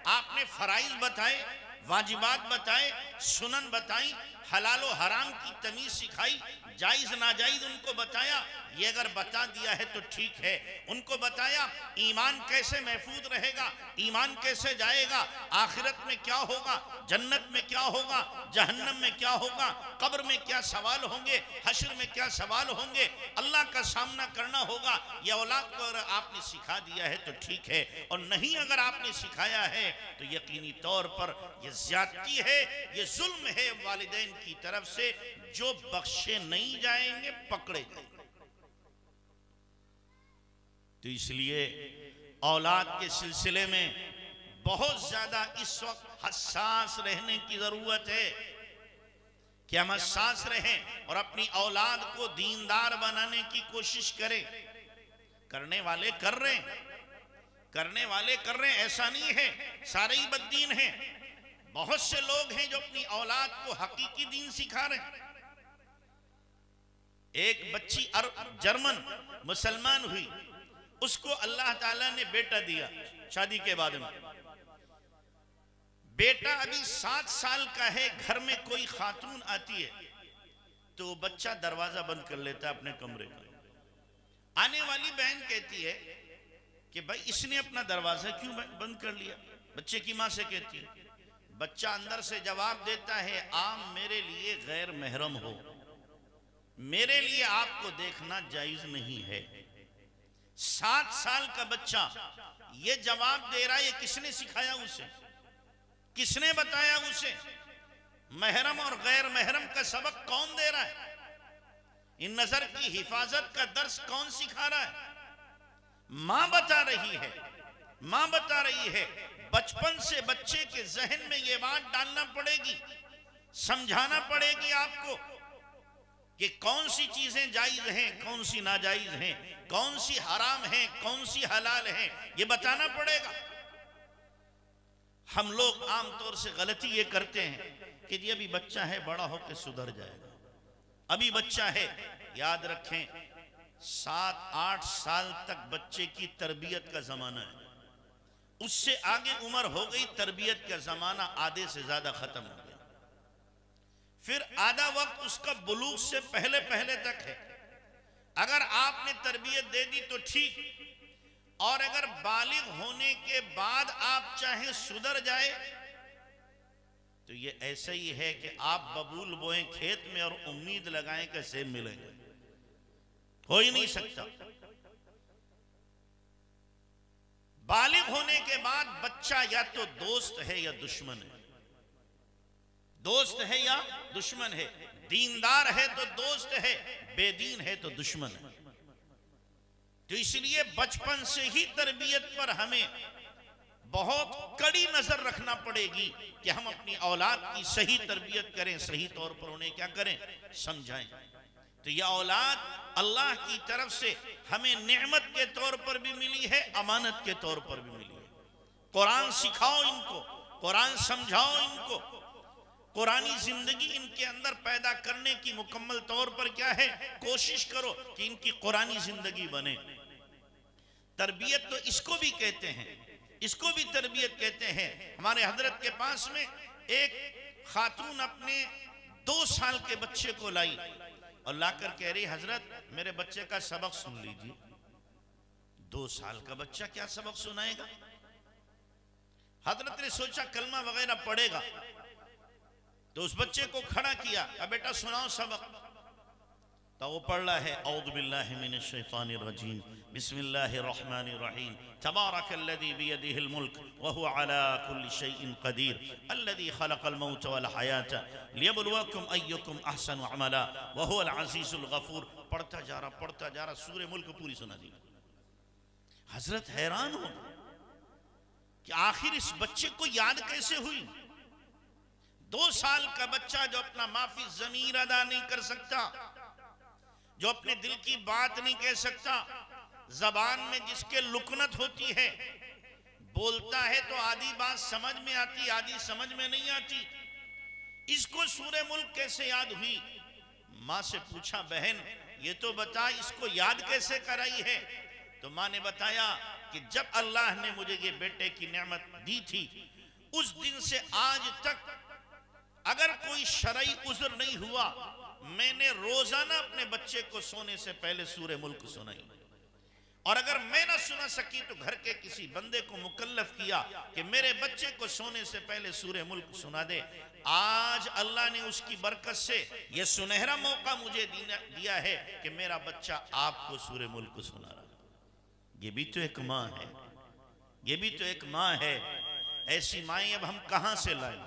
आपने फराइज बताए, वाजिबात बताए, सुनन बताई, हलाल और हराम की तमीज सिखाई, जायज नाजायज उनको बताया। ये अगर बता दिया है तो ठीक है। उनको बताया ईमान कैसे महफूज रहेगा, ईमान कैसे जाएगा, आखिरत में क्या होगा, जन्नत में क्या होगा, जहन्नम में क्या होगा, कब्र में क्या सवाल होंगे, हश्र में क्या सवाल होंगे, अल्लाह का सामना करना होगा। ये औलाद को अगर आपने सिखा दिया है तो ठीक है, और नहीं अगर आपने सिखाया है तो यकीनी तौर पर यह ज्यादती है, ये जुल्म है वालिदैन की तरफ से, जो बख्शे नहीं जाएंगे, पकड़े जाएंगे। तो इसलिए औलाद के सिलसिले में बहुत ज्यादा इस वक्त हसास रहने की जरूरत है कि हम हसास रहें और अपनी औलाद को दीनदार बनाने की कोशिश करें। करने वाले कर रहे हैं, करने वाले कर रहे हैं, ऐसा नहीं है सारे ही बद्दीन हैं। बहुत से लोग हैं जो अपनी औलाद को हकीकी दीन सिखा रहे हैं। एक बच्ची जर्मन मुसलमान हुई, उसको अल्लाह ताला ने बेटा दिया शादी के बाद में। बेटा अभी 7 साल का है, घर में कोई खातून आती है तो बच्चा दरवाजा बंद कर लेता है अपने कमरे का। आने वाली बहन कहती है कि भाई इसने अपना दरवाजा क्यों बंद कर लिया, बच्चे की मां से कहती है। बच्चा अंदर से जवाब देता है, आप मेरे लिए गैर महरम हो, मेरे लिए आपको देखना जायज नहीं है। 7 साल का बच्चा ये जवाब दे रहा है, ये किसने सिखाया उसे, किसने बताया उसे? महरम और गैर महरम का सबक कौन दे रहा है? इन नजर की हिफाजत का दर्स कौन सिखा रहा है? मां बता रही है, मां बता रही है। बचपन से बच्चे के जहन में ये बात डालना पड़ेगी, समझाना पड़ेगी आपको कि कौन सी चीजें जायज हैं, कौन सी नाजायज हैं, कौन सी हराम हैं, कौन सी हलाल हैं, ये बताना पड़ेगा। हम लोग आमतौर से गलती ये करते हैं कि जी अभी बच्चा है, बड़ा होकर सुधर जाएगा, अभी बच्चा है। याद रखें 7-8 साल तक बच्चे की तरबियत का जमाना है, उससे आगे उम्र हो गई, तरबियत का जमाना आधे से ज्यादा खत्म हो गया। फिर आधा वक्त उसका बुलूग से पहले पहले तक है। अगर आपने तरबियत दे दी तो ठीक, और अगर बालिग होने के बाद आप चाहे सुधर जाए तो ये ऐसा ही है कि आप बबूल बोएं खेत में और उम्मीद लगाएं कि सेब मिलेंगे, हो ही नहीं सकता। बालिग होने के बाद बच्चा या तो दोस्त है या दुश्मन है, दोस्त है या दुश्मन है। दीनदार है तो दोस्त है, बेदीन है तो दुश्मन है। तो इसलिए बचपन से ही तरबियत पर हमें बहुत कड़ी नजर रखना पड़ेगी कि हम अपनी औलाद की सही तरबियत करें, सही तौर पर उन्हें क्या करें, समझाएं। तो यह औलाद अल्लाह की तरफ से हमें नेमत के तौर पर भी मिली है, अमानत के तौर पर भी मिली है। कुरान सिखाओ इनको, कुरान समझाओ इनको, कुरानी जिंदगी इनके अंदर पैदा करने की मुकम्मल तौर पर क्या है, कोशिश करो कि इनकी कुरानी जिंदगी बने। तरबियत तो इसको भी कहते हैं, इसको भी तरबियत कहते हैं। हमारे हजरत के पास में एक खातून अपने 2 साल के बच्चे को लाई और लाकर कह रही, हजरत मेरे बच्चे का सबक सुन लीजिए। 2 साल का बच्चा क्या सबक सुनाएगा? हजरत ने सोचा कलमा वगैरह पढ़ेगा, तो उस बच्चे को खड़ा किया, अब बेटा सुनाओ सबक। तो वो पढ़ रहा है औज़ु बिल्लाहि मिनश शैतानिर रजीम बिस्मिल्लाहिर रहमानिर रहीम तबारकल्लज़ी बियदिहिल मुल्क व हुवा अला कुल्लि शैइन क़दीर अल्लज़ी खलक़ल मौत वल हयात लियब्लुवकुम अय्युकुम अहसनु अमला व हुवल अज़ीज़ुल गफूर। पढ़ता जा रहा सूरे मुल्क पूरी सुना दी। हजरत हैरान हो कि आखिर इस बच्चे को याद कैसे हुई। 2 साल का बच्चा जो अपना माफी ज़मीर अदा नहीं कर सकता, जो अपने दिल की बात नहीं कह सकता, जबान में जिसके लुकनत होती है, बोलता है तो आधी बात समझ में आती, आधी समझ में नहीं आती, इसको सूरे मुल्क कैसे याद हुई। माँ से पूछा, बहन ये तो बता इसको याद कैसे कराई है। तो माँ ने बताया कि जब अल्लाह ने मुझे ये बेटे की नेमत दी थी, उस दिन से आज तक अगर कोई शरई उज़्र नहीं हुआ, मैंने रोजाना अपने बच्चे को सोने से पहले सूरे मुल्क सुनाई, और अगर मैं ना सुना सकी तो घर के किसी बंदे को मुकल्लफ किया कि मेरे बच्चे को सोने से पहले सूरे मुल्क सुना दे। आज अल्लाह ने उसकी बरकत से यह सुनहरा मौका मुझे दिया है कि मेरा बच्चा आपको सूरे मुल्क सुना रहा। ये भी तो एक माँ है, ये भी तो एक माँ है। ऐसी माएँ अब हम कहां से लाएं,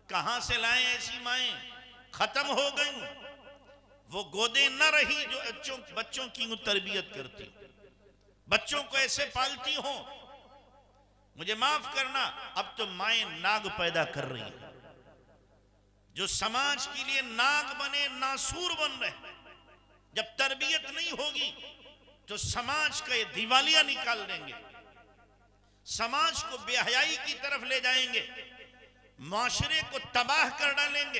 कहां से लाएं ऐसी माएँ? खत्म हो गई वो गोदे न रही जो बच्चों की तरबियत करती, बच्चों को ऐसे पालती हो। मुझे माफ करना, अब तो माएँ नाग पैदा कर रही हैं, जो समाज के लिए नाग बने, नासूर बन रहे। जब तरबियत नहीं होगी तो समाज का ये दिवालिया निकाल देंगे, समाज को बेहयाई की तरफ ले जाएंगे, माशरे को तबाह कर डालेंगे।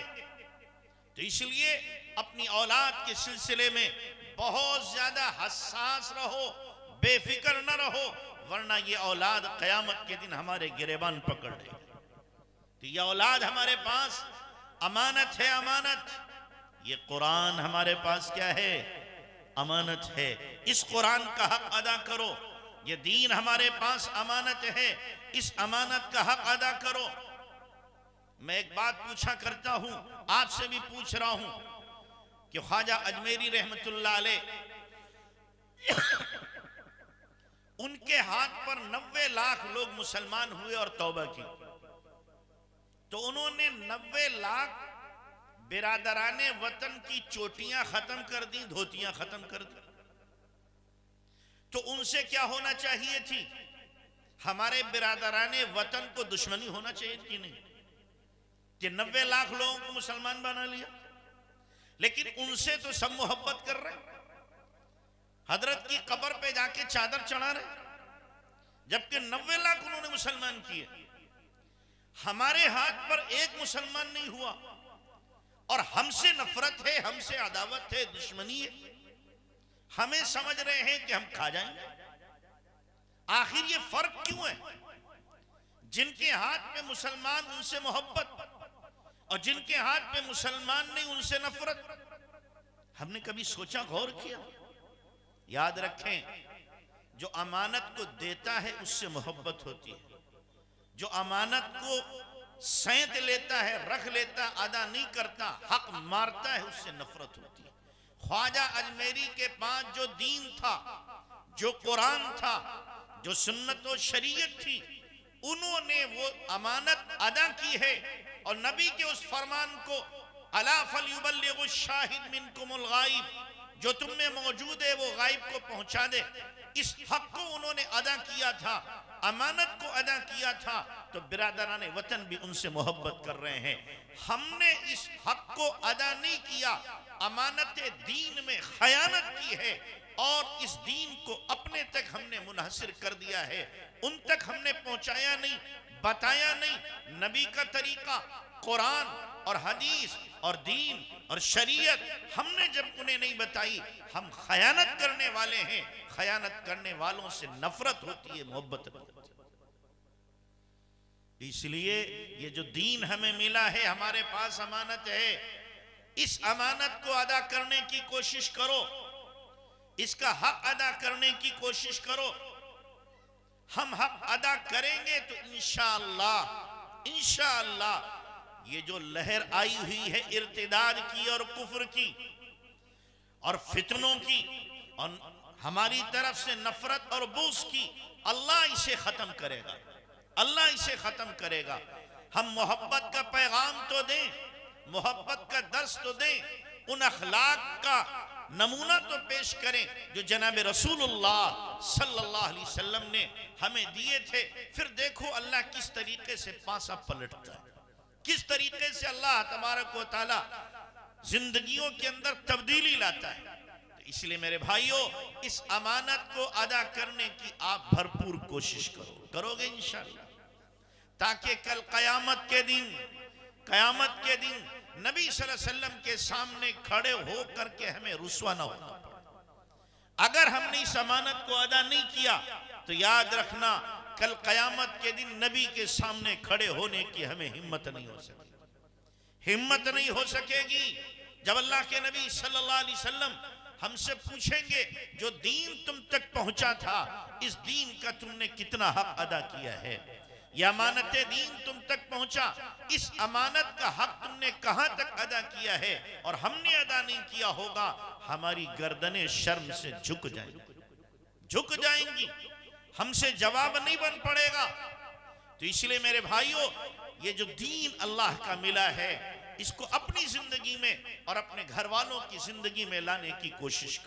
तो इसलिए अपनी औलाद के सिलसिले में बहुत ज्यादा हसास रहो, बेफिक्र न रहो, वरना ये औलाद कयामत के दिन हमारे गिरेबान पकड़ लेगी। तो ये औलाद हमारे पास अमानत है, अमानत। ये कुरान हमारे पास क्या है? अमानत है। इस कुरान का हक अदा करो। ये दीन हमारे पास अमानत है, इस अमानत का हक अदा करो। मैं एक बात पूछा करता हूं, आपसे भी पूछ रहा हूं कि ख्वाजा अजमेरी रहमतुल्लाह अलैह, उनके हाथ पर 90 लाख लोग मुसलमान हुए और तौबा की, तो उन्होंने 90 लाख बिरादराने वतन की चोटियां खत्म कर दी, धोतियां खत्म कर दी। तो उनसे क्या होना चाहिए थी? हमारे बिरादराने वतन को दुश्मनी होना चाहिए कि नहीं कि 90 लाख लोगों को मुसलमान बना लिया? लेकिन उनसे तो सब मोहब्बत कर रहे, हजरत की कब्र पे जाके चादर चढ़ा रहे, जबकि 90 लाख उन्होंने मुसलमान किए। हमारे हाथ पर एक मुसलमान नहीं हुआ और हमसे नफरत है, हमसे अदावत है, दुश्मनी है। हमें समझ रहे हैं कि हम खा जाएंगे। आखिर ये फर्क क्यों है? जिनके हाथ में मुसलमान उनसे मोहब्बत और जिनके हाथ पे मुसलमान नहीं उनसे नफरत। हमने कभी सोचा, गौर किया? याद रखें, जो अमानत को देता है उससे मोहब्बत होती है, जो अमानत को सैंत लेता है, रख लेता, अदा नहीं करता, हक मारता है, उससे नफरत होती है। ख्वाजा अजमेरी के पास जो दीन था, जो कुरान था, जो सुन्नत और शरीयत थी, उन्होंने वो अमानत अदा की है। और नबी के उस फरमान को, अला फलयुबल्लिगु शाहिद मिनकुमुल गाइब, जो तुम में मौजूद है वो गायब को पहुंचा दे, इस हक को उन्होंने अदा किया था, अमानत को अदा किया था। तो बिरादराने वतन भी उनसे मोहब्बत कर रहे हैं। हमने इस हक को अदा नहीं किया, अमानत दीन में खयानत की है और इस दीन को अपने तक हमने मुनहसिर कर दिया है, उन तक हमने पहुंचाया नहीं, बताया नहीं। नबी का तरीका, कुरान और हदीस और दीन और शरीयत हमने जब उन्हें नहीं बताई, हम खयानत करने वाले हैं। खयानत करने वालों से नफरत होती है, मोहब्बत नहीं होती। इसलिए ये जो दीन हमें मिला है, हमारे पास अमानत है, इस अमानत को अदा करने की कोशिश करो, इसका हक अदा करने की कोशिश करो। हम हक अदा करेंगे तो इंशाअल्लाह, इंशाअल्लाह ये जो लहर आई हुई है इर्तिदाद की और कुफ्र की, और फितनों की और हमारी तरफ से नफरत और बुग़्ज़ की, अल्लाह इसे खत्म करेगा, अल्लाह इसे खत्म करेगा। हम मोहब्बत का पैगाम तो दें, मोहब्बत का दर्स तो दें, उन अखलाक का नमूना तो पेश करें जो जनाब रसूलुल्लाह सल्लल्लाहु अलैहि वसल्लम ने हमें दिए थे। फिर देखो अल्लाह किस तरीके से पासा पलटता है, किस तरीके से अल्लाह तबारक व तआला जिंदगियों के अंदर तब्दीली लाता है। इसलिए मेरे भाइयों, इस अमानत को अदा करने की आप भरपूर कोशिश करोगे इंशाअल्लाह, ताकि कल क़यामत के दिन नबी सल्लल्लाहु अलैहि वसल्लम के सामने खड़े हो करके हमें रुस्वा ना होना पड़े। अगर हमने इस अमानत को अदा नहीं किया तो याद रखना, कल क़यामत के दिन नबी के सामने खड़े होने की हमें हिम्मत नहीं हो सकेगी, हिम्मत नहीं हो सकेगी। जब अल्लाह के नबी सल्लल्लाहु अलैहि वसल्लम हमसे पूछेंगे, जो दीन तुम तक पहुंचा था, इस दीन का तुमने कितना हक अदा किया है? यह अमानत दीन तुम तक पहुंचा, इस अमानत का हक तुमने कहां तक अदा किया है? और हमने अदा नहीं किया होगा, हमारी गर्दनें शर्म से झुक जाएंगी, हमसे जवाब नहीं बन पड़ेगा। तो इसलिए मेरे भाइयों, ये जो दीन अल्लाह का मिला है, इसको अपनी जिंदगी में और अपने घर वालों की जिंदगी में लाने की कोशिश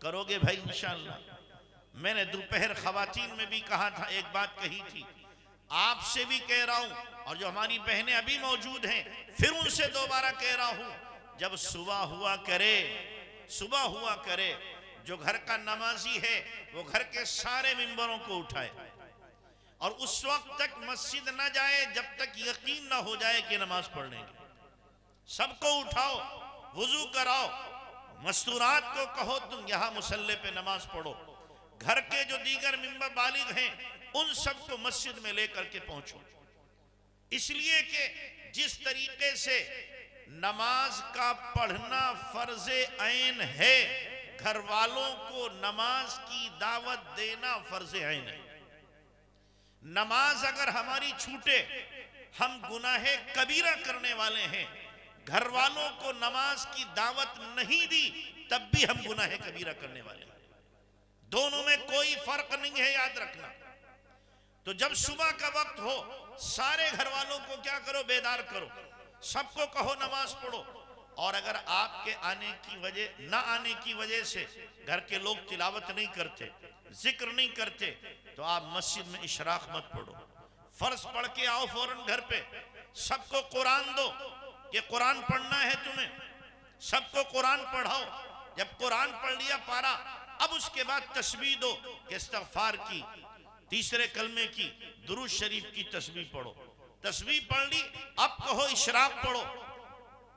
करोगे भाई इंशाअल्लाह। मैंने दोपहर खवातीन में भी कहा था, एक बात कही थी, आपसे भी कह रहा हूं, और जो हमारी बहनें अभी मौजूद हैं फिर उनसे दोबारा कह रहा हूं, जब सुबह हुआ करे, जो घर का नमाजी है वो घर के सारे मिंबरों को उठाए और उस वक्त तक मस्जिद ना जाए जब तक यकीन ना हो जाए कि नमाज पढ़ने की। सबको उठाओ, वुजू कराओ, मस्तूरात को कहो तुम यहां मुसल्ले पे नमाज पढ़ो। घर के जो दीगर मिंबर बालिग हैं उन सबको मस्जिद में लेकर के पहुंचो, इसलिए कि जिस तरीके से नमाज का पढ़ना फर्जे ऐन है, घर वालों को नमाज की दावत देना फर्जे ऐन है। नमाज अगर हमारी छूटे, हम गुनाहे कबीरा करने वाले हैं। घर वालों को नमाज की दावत नहीं दी तब भी हम गुनाहे कबीरा करने वाले हैं। दोनों में कोई फर्क नहीं है, याद रखना। तो जब सुबह का वक्त हो, सारे घर वालों को क्या करो, बेदार करो, सबको कहो नमाज पढ़ो। और अगर आपके आने की वजह ना आने की वजह से घर के लोग तिलावत नहीं करते, जिक्र नहीं करते, तो आप मस्जिद में इशराक मत पढ़ो, फर्ज पढ़ के आओ फौरन घर पे। सबको कुरान दो, ये कुरान पढ़ना है तुम्हें, सबको कुरान पढ़ाओ। जब कुरान पढ़ लिया पारा, अब उसके बाद तस्बीह दो कि इस्तिग़फ़ार की, तीसरे कलमे की, दुरूद शरीफ की तस्बीह पढ़ो। तस्बीह पढ़ ली, अब कहो इशराक पढ़ो।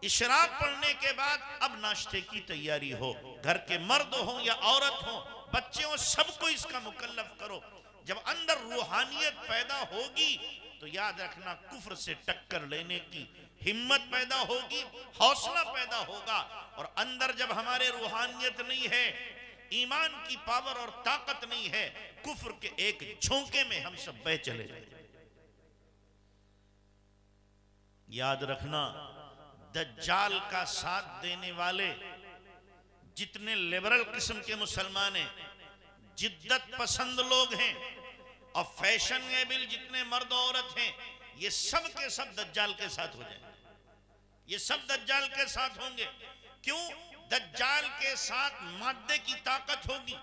इशराक पढ़ने के बाद अब नाश्ते की तैयारी हो, घर के मर्द हो या औरत हो, बच्चे हो, सबको इसका मुकल्लफ करो। जब अंदर रूहानियत पैदा होगी तो याद रखना, कुफ्र से टक्कर लेने की हिम्मत पैदा होगी, हौसला पैदा होगा। और अंदर जब हमारे रूहानियत नहीं है, ईमान की पावर और ताकत नहीं है, कुफ्र के एक झोंके में हम सब बह चले जाएंगे। याद रखना, दज्जाल का साथ देने वाले जितने लिबरल किस्म के मुसलमान हैं, जिद्दत पसंद लोग हैं और फैशनेबल जितने मर्द औरत हैं, ये सब के सब दज्जाल के साथ हो जाएंगे। ये सब दज्जाल के साथ होंगे। क्यों? दज्जाल के साथ मादे की ताकत होगी।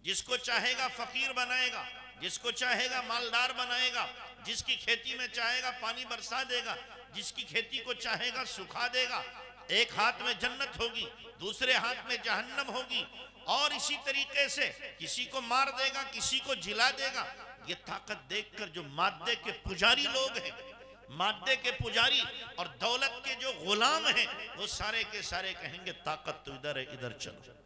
जिसको चाहेगा फकीर बनाएगा, जिसको चाहेगा मालदार बनाएगा, जिसकी खेती में चाहेगा पानी बरसा देगा, जिसकी खेती को चाहेगा सुखा देगा। एक हाथ में जन्नत होगी, दूसरे हाथ में जहन्नम होगी, और इसी तरीके से किसी को मार देगा, किसी को जिला देगा। ये ताकत देखकर जो मादे के पुजारी लोग हैं, मादे के पुजारी और दौलत के जो गुलाम हैं, वो सारे के सारे कहेंगे ताकत तो इधर है, इधर चलो।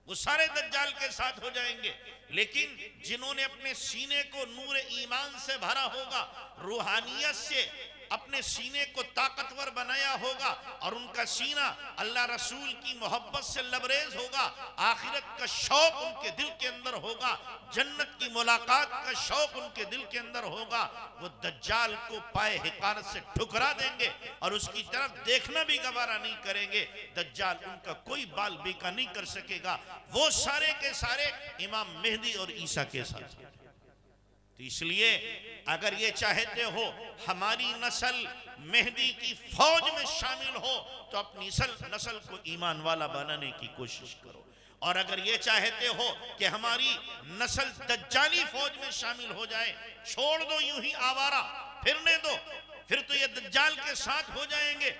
वो सारे दज्जाल के साथ हो जाएंगे। लेकिन जिन्होंने अपने सीने को नूर ईमान से भरा होगा, रूहानियत से, अपने सीने को ताकतवर बनाया होगा और उनका सीना अल्लाह रसूल की मोहब्बत से लबरेज होगा, आखिरत का शौक उनके दिल के अंदर होगा, जन्नत की मुलाकात का शौक उनके दिल के अंदर होगा, वो दज्जाल को पाए हिकारत से ठुकरा देंगे और उसकी तरफ देखना भी गवारा नहीं करेंगे। दज्जाल उनका कोई बाल बेका नहीं कर सकेगा, वो सारे के सारे इमाम मेहदी और ईसा के साथ। तो इसलिए अगर ये चाहते हो हमारी नस्ल मेहदी की फौज में शामिल हो तो अपनी नस्ल को ईमान वाला बनाने की कोशिश करो, और अगर ये चाहते हो कि हमारी नस्ल दज्जाली फौज में शामिल हो जाए, छोड़ दो यूं ही आवारा फिरने दो, फिर तो ये दज्जाल के साथ हो जाएंगे।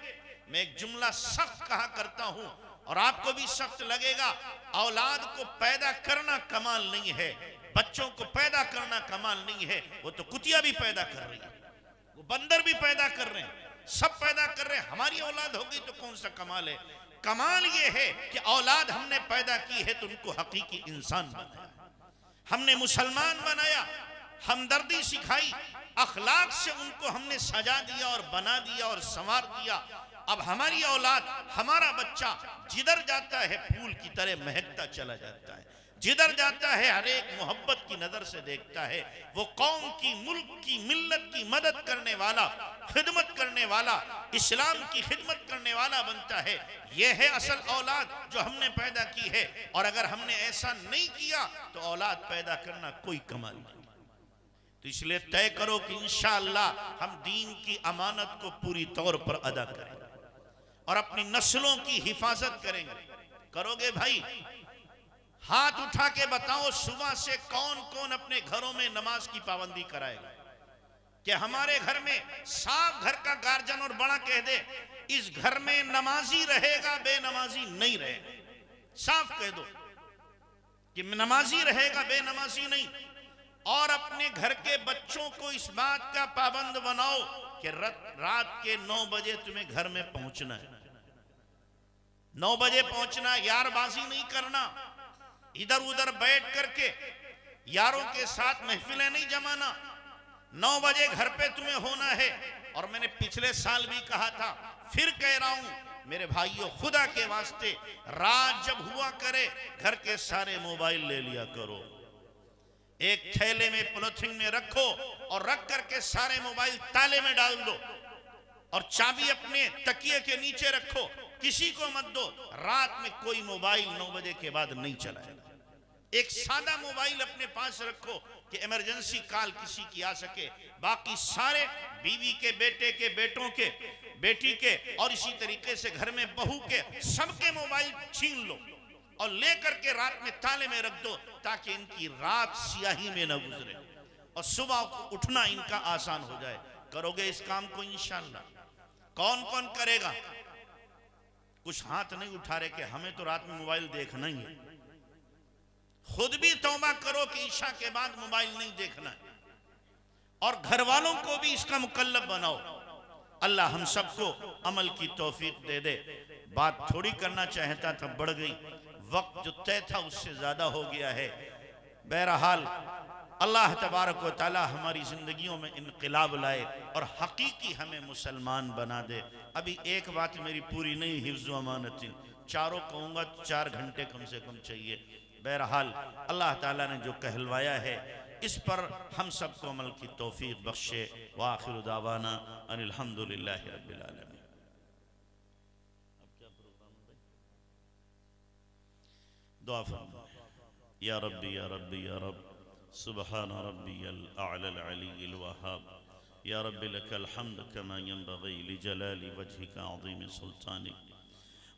मैं एक जुमला सख्त कहा करता हूं और आपको भी सख्त लगेगा, औलाद को पैदा करना कमाल नहीं है, बच्चों को पैदा करना कमाल नहीं है, वो तो कुतिया भी पैदा कर रही है, वो बंदर भी पैदा कर रहे हैं, सब पैदा कर रहे हैं। हमारी औलाद होगी तो कौन सा कमाल है? कमाल ये है कि औलाद हमने पैदा की है तो उनको हकीकी इंसान बनाया, हमने मुसलमान बनाया, हमदर्दी सिखाई, अखलाक से उनको हमने सजा दिया और बना दिया और संवार दिया। अब हमारी औलाद, हमारा बच्चा जिधर जाता है फूल की तरह महकता चला जाता है, जिधर जाता है हर एक मोहब्बत की नजर से देखता है, वो कौम की, मुल्क की, मिल्लत की मदद करने वाला, खिदमत करने वाला, इस्लाम की खिदमत करने वाला बनता है। यह है असल औलाद जो हमने पैदा की है, और अगर हमने ऐसा नहीं किया तो औलाद पैदा करना कोई कमाल नहीं। तो इसलिए तय करो कि इंशाअल्लाह हम दीन की अमानत को पूरी तौर पर अदा करेंगे और अपनी नस्लों की हिफाजत करेंगे। करोगे भाई? हाथ उठा के बताओ सुबह से कौन कौन अपने घरों में नमाज की पाबंदी कराएगा? कि हमारे घर में साफ घर का गार्जियन और बड़ा कह दे इस घर में नमाजी रहेगा, बेनमाजी नहीं रहेगा। साफ कह दो कि नमाजी रहेगा, बेनमाजी नहीं। और अपने घर के बच्चों को इस बात का पाबंद बनाओ कि रात के 9 बजे तुम्हें घर में पहुंचना है, 9 बजे पहुंचना, यारबाजी नहीं करना, इधर उधर बैठ करके यारों के साथ महफिलें नहीं जमाना, 9 बजे घर पे तुम्हें होना है। और मैंने पिछले साल भी कहा था, फिर कह रहा हूं मेरे भाइयों, खुदा के वास्ते रात जब हुआ करे घर के सारे मोबाइल ले लिया करो, एक थैले में पॉलिथीन में रखो और रख करके सारे मोबाइल ताले में डाल दो और चाबी अपने तकिए के नीचे रखो, किसी को मत दो। रात में कोई मोबाइल 9 बजे के बाद नहीं चलाएगा। एक सादा मोबाइल अपने पास रखो कि इमरजेंसी कॉल किसी की आ सके। बाकी सारे बीवी के, बेटे के, बेटों के, बेटी के और इसी तरीके से घर में बहू के, सबके मोबाइल छीन लो और लेकर के रात में ताले में रख दो, ताकि इनकी रात सियाही में न गुजरे और सुबह उठना इनका आसान हो जाए। करोगे इस काम को इंशाअल्लाह? कौन कौन करेगा? कुछ हाथ नहीं उठा रहे कि हमें तो रात में मोबाइल देखना ही है। खुद भी तौबा करो कि ईशा के बाद मोबाइल नहीं देखना है और घर वालों को भी इसका मुकल्लफ बनाओ। अल्लाह हम सबको अमल की तौफीक दे दे। बात थोड़ी करना चाहता था, बढ़ गई, वक्त जो तय था उससे ज्यादा हो गया है। बहरहाल अल्लाह तबारक व तआला हमारी जिंदगियों में इनकलाब लाए और हकीकी हमें मुसलमान बना दे। अभी एक बात मेरी पूरी नहीं, हिफ्ज़ व अमानत, चारों कहूँगा तो 4 घंटे कम से कम चाहिए। बहरहाल अल्लाह ताला ने जो कहलवाया है इस पर हम सबको अमल की तौफीक बख्शे। व आखिर दावाना अनिल हम्दुलिल्लाहि रब्बिल आलमीन। अब क्या प्रोग्राम है? दुआ फरमाएं। या रब्बी या रब्बी या रब, सुबहान रब्बियल अअलल अलीय्यिल वहाब, या रब्बी लकल हम्द कमा यंबगी लिजलाली वजहिका अज़ीम सुल्तानिक,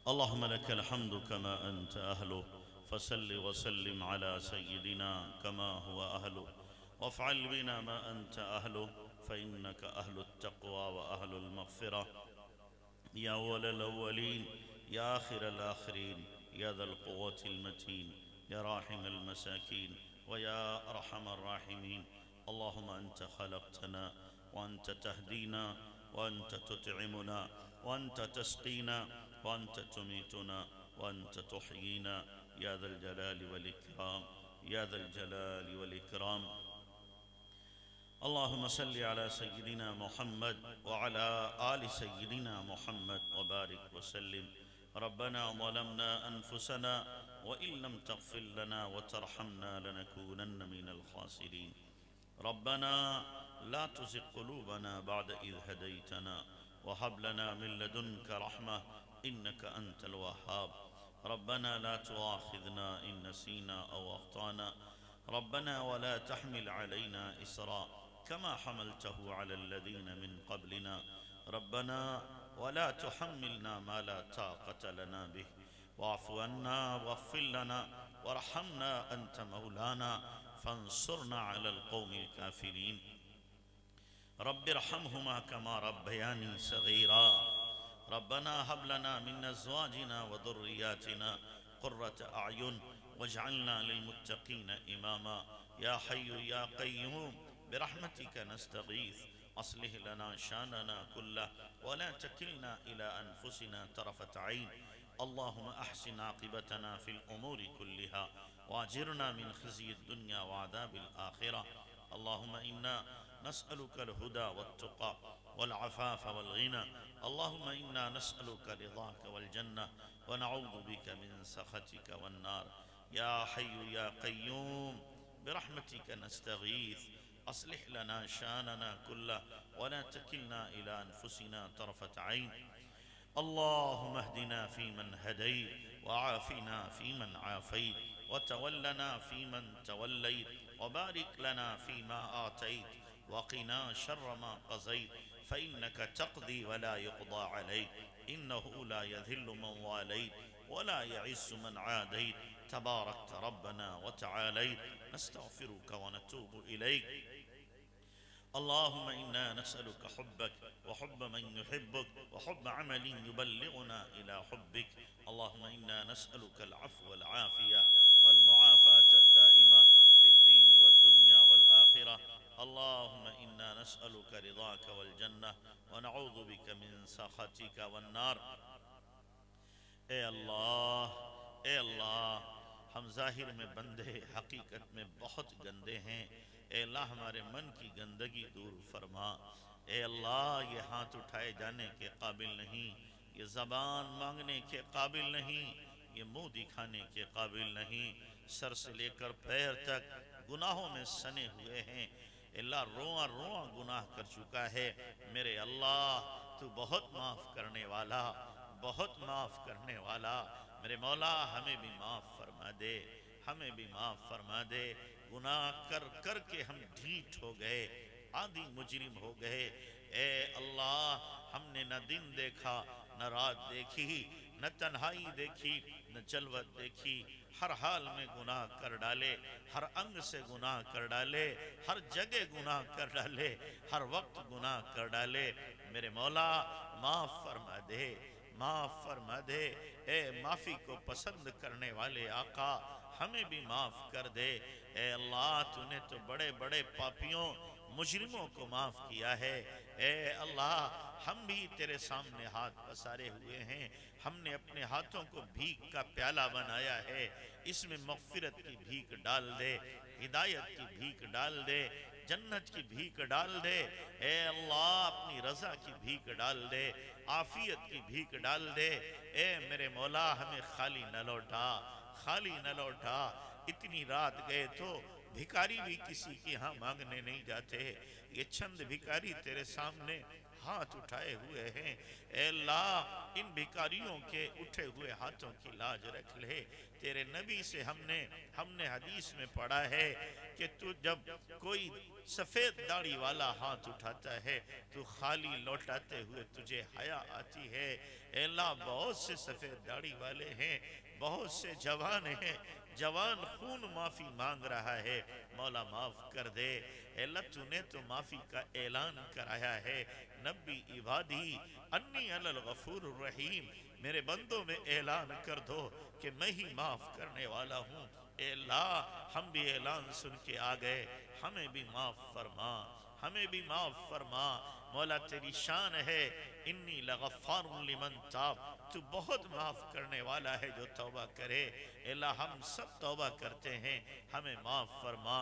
अल्लाहुम्मा लकल हम्दु कमा अंत अहलु, फसल्लि वसल्लिम अला सय्यिदिना कमा हुवा अहलु, वफ़अल बिना मा अंत अहलु, फ़इन्नका अहलुत तक़वा व अहलुल मग़फ़िरा, या अव्वलल अव्वलीन या आखिरल आखिरीन, या ज़ल क़ुव्वतिल मतीन, या राहिमल मसाकीन व या अरहमर राहिमीन। अल्लाहुम्मा अंत खलक़तना व अंत तहदीना व अंत तुतइमुना व अंत तस्क़ीना व अंत तुमीतुना व अंत तुहयीना, या ज़ल जलाली वल इकराम, या ज़ल जलाली वल इकराम। अल्लाहुम्मा सल्लि अला सय्यिदिना मुहम्मद व अला आलि सय्यिदिना मुहम्मद व बारिक व सल्लिम। रब्बना ज़लमना अनफुसना व इन लम तग़फिर लना व तरहमना लनकूनन्न मिनल खासिरीन। रब्बना ला तुज़िग़ क़ुलूबना बअद इज़ हदैतना व हब लना मिन लदुनका रहमह इन्नका अंतल वह्हाब। रब्बना ला तुआख़िज़ना इन नसीना औ अख़्ताना रब्बना वला तहमिल अलैना इसरा कमा हमलतहु अलल लज़ीना मिन क़ब्लिना रब्बना वला तुहम्मिलना मा ला ताक़त लना बिहि वाफ़ु अन्ना वग़फ़िर लना वरहमना अंत मौलाना फंसुरना अलल क़ौमिल काफ़िरीन। रब्बिरहमहुमा कमा रब्बयानी सग़ीरा। रब्बना हब लना मिन अज़वाजिना व ज़ुर्रिय्यातिना क़ुर्रत अअयुन वजअलना लिलमुत्तक़ीन इमामा। या हय्यु या क़य्यूम बिरहमतिका नस्तगीथ अस्लिह लना शानना कुल्लह वला तकिलना इला अनफुसिना तरफ़त ऐन। अल्लाहुम्मा अहसिन आक़िबतना फ़िल उमूरि कुल्लिहा वाजिरना मिन ख़िज़्यि दुनिया व अज़ाबिल आख़िरह। अल्लाहुम्मा इन्ना नस्अलुकल हुदा वत्तुक़ा वल अफ़ाफ़ वल ग़िना। अल्लाहुम्मा इन्ना नस्अलुका रिज़ाक वल जन्नह व नऊज़ु बिका मिन सख़तिका वन नार। या हय्यु या क़य्यूम बिरहमतिका नस्तगीथ अस्लिह लना शानना कुल्लह वला तकिलना इला अनफुसिना तरफ़त ऐन। अल्लाहुम्मा अहदिना फ़ीमन हदैत व आफ़िना फ़ीमन आफ़ैत व तवल्लना फ़ीमन तवल्लैत व बारिक लना फ़ीमा आतैत व क़िना शर्र मा क़ज़ैत फ़इन्नका तक़दी व ला युक़दा अलैक इन्नहु ला यज़िल्लु मन वालैत व ला यइज़्ज़ु मन आदैत तबारकत रब्बना व तआलैत। नस्तग़फ़िरुका व नतूबु इलैक। अल्लाहुम्मा इन्ना नस्अलुका हुब्बक व हुब्ब मन युहिब्बुक व हुब्ब अमलिन युबल्लिगुना इला हुब्बिक। अल्लाहुम्मा इन्ना नस्अलुका अल-अफ़्व वल आफ़िया वल मुआफ़ात अद-दाइमा फ़िद्दीन वद्दुनिया वल आख़िरह। अल्लाहुम्मा इन्ना नस्अलुका रिज़ाका वल जन्नह व नऊज़ु बिका मिन सख़तिका वन नार। ए अल्लाह, हम ज़ाहिर में बंदे हकीकत में बहुत गंदे हैं। ए अल्लाह, हमारे मन की गंदगी दूर फरमा। ए अल्लाह, ये हाथ उठाए जाने के काबिल नहीं, ये ज़बान मांगने के काबिल नहीं, ये मुंह दिखाने के काबिल नहीं। सर से लेकर पैर तक गुनाहों में सने हुए हैं। अल्लाह, रोआ रोआ गुनाह कर चुका है। मेरे अल्लाह, तू बहुत माफ़ करने वाला, बहुत माफ़ करने वाला। मेरे मौला, हमें भी माफ़ फरमा दे, हमें भी माफ़ फरमा दे। गुनाह कर कर के हम ढीठ हो गए, आदि मुजरिम हो गए। ए अल्लाह, हमने न दिन देखा न रात देखी, न तन्हाई देखी न जलवत देखी। हर हाल में गुनाह कर डाले, हर अंग से गुनाह कर डाले, हर जगह गुनाह कर डाले, हर वक्त गुनाह कर डाले। मेरे मौला, माफ़ फरमा दे, माफ़ फरमा दे। ए माफ़ी को पसंद करने वाले आका, हमें भी माफ़ कर दे। ए अल्लाह, तूने तो बड़े बड़े पापियों मुजरिमों को माफ़ किया है। ए अल्लाह, हम भी तेरे सामने हाथ पसारे हुए हैं। हमने अपने हाथों को भीख का प्याला बनाया है। इसमें मग़फ़िरत की भीख डाल दे, हिदायत की भीख डाल दे, जन्नत की भीख डाल दे। ए अल्लाह, अपनी रज़ा की भीख डाल दे, आफ़ियत की भीख डाल दे। ए मेरे मौला, हमें खाली न लौटा, खाली न लौटा। इतनी रात गए तो भिखारी भी किसी के यहाँ मांगने नहीं जाते। ये चंद भिखारी तेरे सामने हाथ उठाए हुए हैं। ए अल्लाह, इन भिखारियों के उठे हुए हाथों की लाज रख ले। तेरे नबी से हमने हदीस में पढ़ा है कि तू जब कोई सफ़ेद दाढ़ी वाला हाथ उठाता है तो खाली लौटाते हुए तुझे हया आती है। ए अल्लाह, बहुत से सफ़ेद दाढ़ी वाले हैं, बहुत से जवान हैं, जवान खून माफ़ी मांग रहा है। मौला, माफ़ कर दे। अल्लाह, तूने तो माफ़ी का ऐलान कराया है, नब्बी इबादी अन्नी अनल गफूरुर रहीम। मेरे बंदों में ऐलान कर दो कि मैं ही माफ़ करने वाला हूँ। ए अल्लाह, हम भी ऐलान सुन के आ गए, हमें भी माफ़ फरमा, हमें भी माफ़ फरमा। मौला, तेरी शान है, इन्नी लगफ़ारुन लिमन ताब। तू बहुत माफ़ करने वाला है जो तौबा करे। अल्लाह, हम सब तौबा करते हैं, हमें माफ़ फरमा।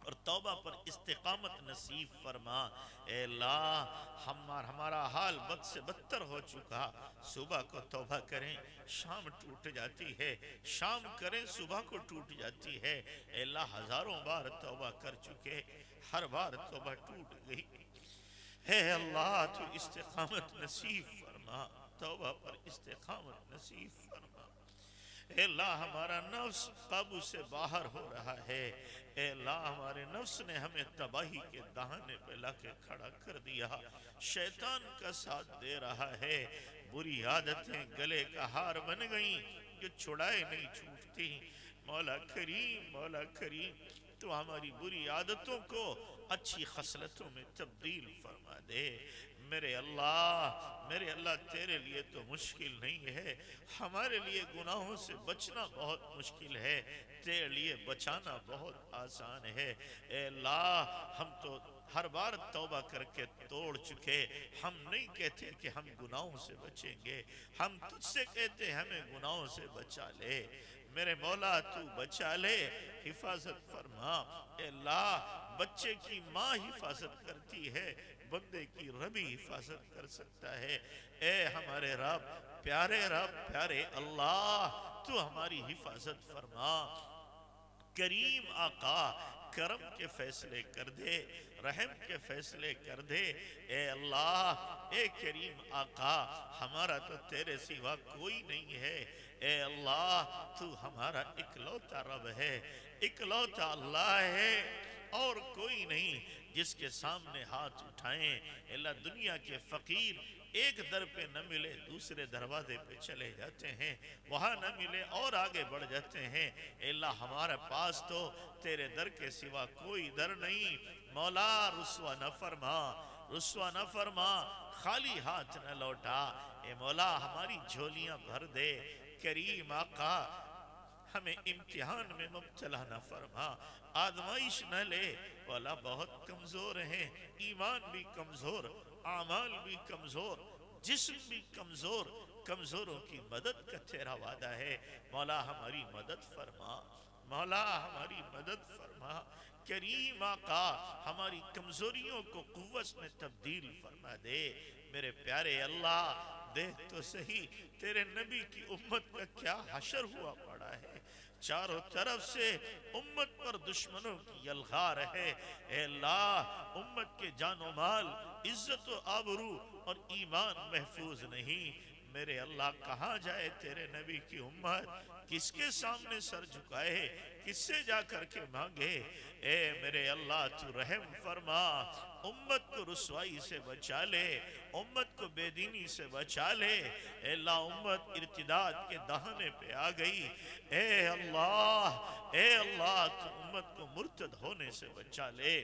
और तौबा पर इस्तिकामत नसीब फरमा। ए अल्लाह हमारा हाल बद से बदतर हो चुका। सुबह को तौबा करें शाम टूट जाती है, शाम करें सुबह को टूट जाती है। ए अल्लाह हजारों बार तौबा कर चुके, हर बार तौबा टूट गई। हे अल्लाह तू इस्तिकामत नसीब फरमा, तौबा पर इस्तिकामत नसीब फरमा। ए अल्लाह हमारा नफ्स काबू से बाहर हो रहा है। ए अल्लाह हमारे नफ्स ने हमें तबाही के दहाने पे लाके खड़ा कर दिया, शैतान का साथ दे रहा है। बुरी आदतें गले का हार बन गई जो छुड़ाए नहीं छूटती। मौला करीम तो हमारी बुरी आदतों को अच्छी खसलतों में तब्दील फरमा दे। मेरे अल्लाह तेरे लिए तो मुश्किल नहीं है, हमारे लिए गुनाहों से बचना बहुत मुश्किल है, तेरे लिए बचाना बहुत आसान है। ए अल्लाह हम तो हर बार तौबा करके तोड़ चुके, हम नहीं कहते कि हम गुनाहों से बचेंगे, हम तुझसे कहते हमें गुनाहों से बचा ले। मेरे मौला तू बचा ले, हिफाजत फरमा। अल्लाह बच्चे की माँ हिफाजत करती है, बंदे की रब हिफाजत कर सकता है। ए हमारे रब, प्यारे अल्लाह तू हमारी हिफाजत फरमा। करीम आका करम के फैसले कर दे, रहम के फैसले कर दे। ए अल्लाह ए करीम आका हमारा तो तेरे सिवा कोई नहीं है। ए अल्लाह तू हमारा इकलौता रब है, इकलौता अल्लाह है और कोई नहीं जिसके सामने हाथ उठाएं। अल्लाह दुनिया के फकीर एक दर पे न मिले दूसरे दरवाजे पे चले जाते हैं, वहां न मिले और आगे बढ़ जाते हैं। अल्लाह हमारे पास तो तेरे दर के सिवा कोई दर नहीं। मौला रुस्वा न फरमा, खाली हाथ न लौटा। ए मौला हमारी झोलियां भर दे। करीम आका हमें इम्तिहान में मुब्तला न फरमा, आजमाइश न ले। वाला बहुत कमजोर हैं, ईमान भी कमजोर, आमाल भी कमजोर, जिस्म भी कमजोर। कमजोरों की मदद का तेरा वादा है। मौला हमारी मदद फरमा, मौला हमारी मदद फरमा। करीम आका हमारी कमजोरियों को कुव्वत में तब्दील फरमा दे। मेरे प्यारे अल्लाह देख तो सही तेरे नबी की उम्मत का क्या हशर हुआ पड़ा है। चारों तरफ से उम्मत पर दुश्मनों की यलगार है। ए अल्लाह उम्मत के जानो माल, इज्जत व आबरू और ईमान महफूज नहीं। मेरे अल्लाह कहाँ जाए तेरे नबी की उम्मत, किसके सामने सर झुकाए, किससे जा करके मांगे। ए मेरे अल्लाह तू रहम फरमा, उम्मत को रुसवाई से बचा ले, उम्मत को बेदीनी से बचा ले। अल्लाह उम्मत इर्तिदाद के दहाने पे आ गई। ए अल्लाह तू उम्मत को मुर्तद होने से बचा ले।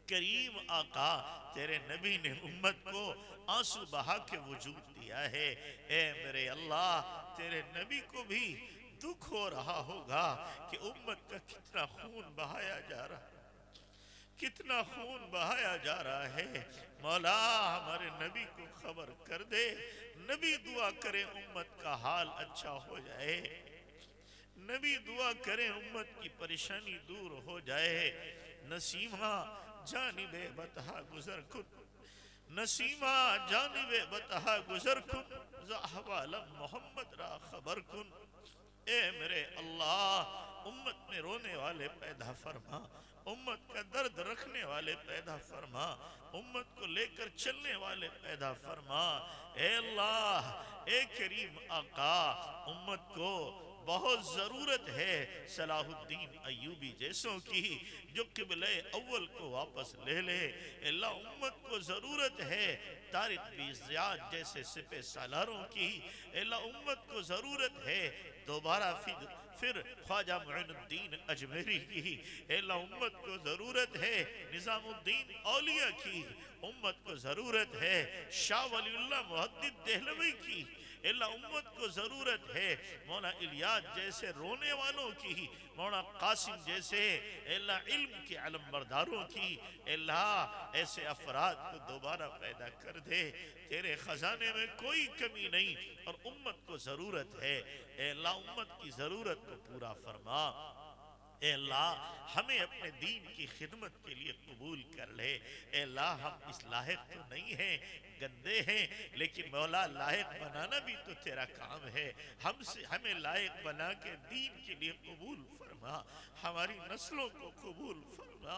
करीम आका तेरे नबी ने उम्मत को आंसू बहा के वजूद दिया है। ए मेरे अल्लाह तेरे नबी को भी दुख हो रहा होगा कि उम्मत का कितना खून बहाया जा रहा है, कितना खून बहाया जा रहा है। मौला हमारे नबी को खबर कर दे, नबी दुआ करे उम्मत का हाल अच्छा हो जाए, नबी दुआ करे उम्मत की परेशानी दूर हो जाए। नसीमा जानिबे बतहा गुजर खुद, नसीमा जानिबे बतहा गुजर खुद, ज़हवालम मोहम्मद रा खबर कुन। ए मेरे अल्लाह उम्मत में रोने वाले पैदा फरमा, उम्मत का दर्द रखने वाले पैदा फरमा, उम्मत को लेकर चलने वाले पैदा फरमा। ए अल्लाह ए करीम आका उम्मत को बहुत जरूरत है सलाहुद्दीन अय्यूबी जैसों की जो किबले अव्वल को वापस ले ले। अल्लाह उम्मत को जरूरत है तारिक बी ज़ियाद जैसे सिपह सालारों की। अल्लाह उम्मत को जरूरत है दोबारा फिर ख्वाजा मुइनुद्दीन अजमेरी की। अल्लाह उम्मत को जरूरत है निजामुद्दीन औलिया की। उम्मत को जरूरत है शाह वलीउल्लाह मुहद्दिद देहलवी की। अल्लाह उम्मत को जरूरत है मौला इलियास जैसे रोने वालों की, मौला कासिम जैसे अल्लाह इल्म के अलमबरदारों की। अल्लाह ऐसे अफराद को दोबारा पैदा कर दे, तेरे खजाने में कोई कमी नहीं और उम्मत को जरूरत है। अल्लाह उम्मत की जरूरत को पूरा फरमा। ए अल्लाह हमें अपने दीन की खिदमत के लिए कबूल कर ले। ए अल्लाह हम इस लायक तो नहीं हैं, गंदे हैं, लेकिन मौला लायक बनाना भी तो तेरा काम है। हमसे हमें लायक बना के दीन के लिए कबूल फरमा, हमारी नस्लों को कबूल फरमा।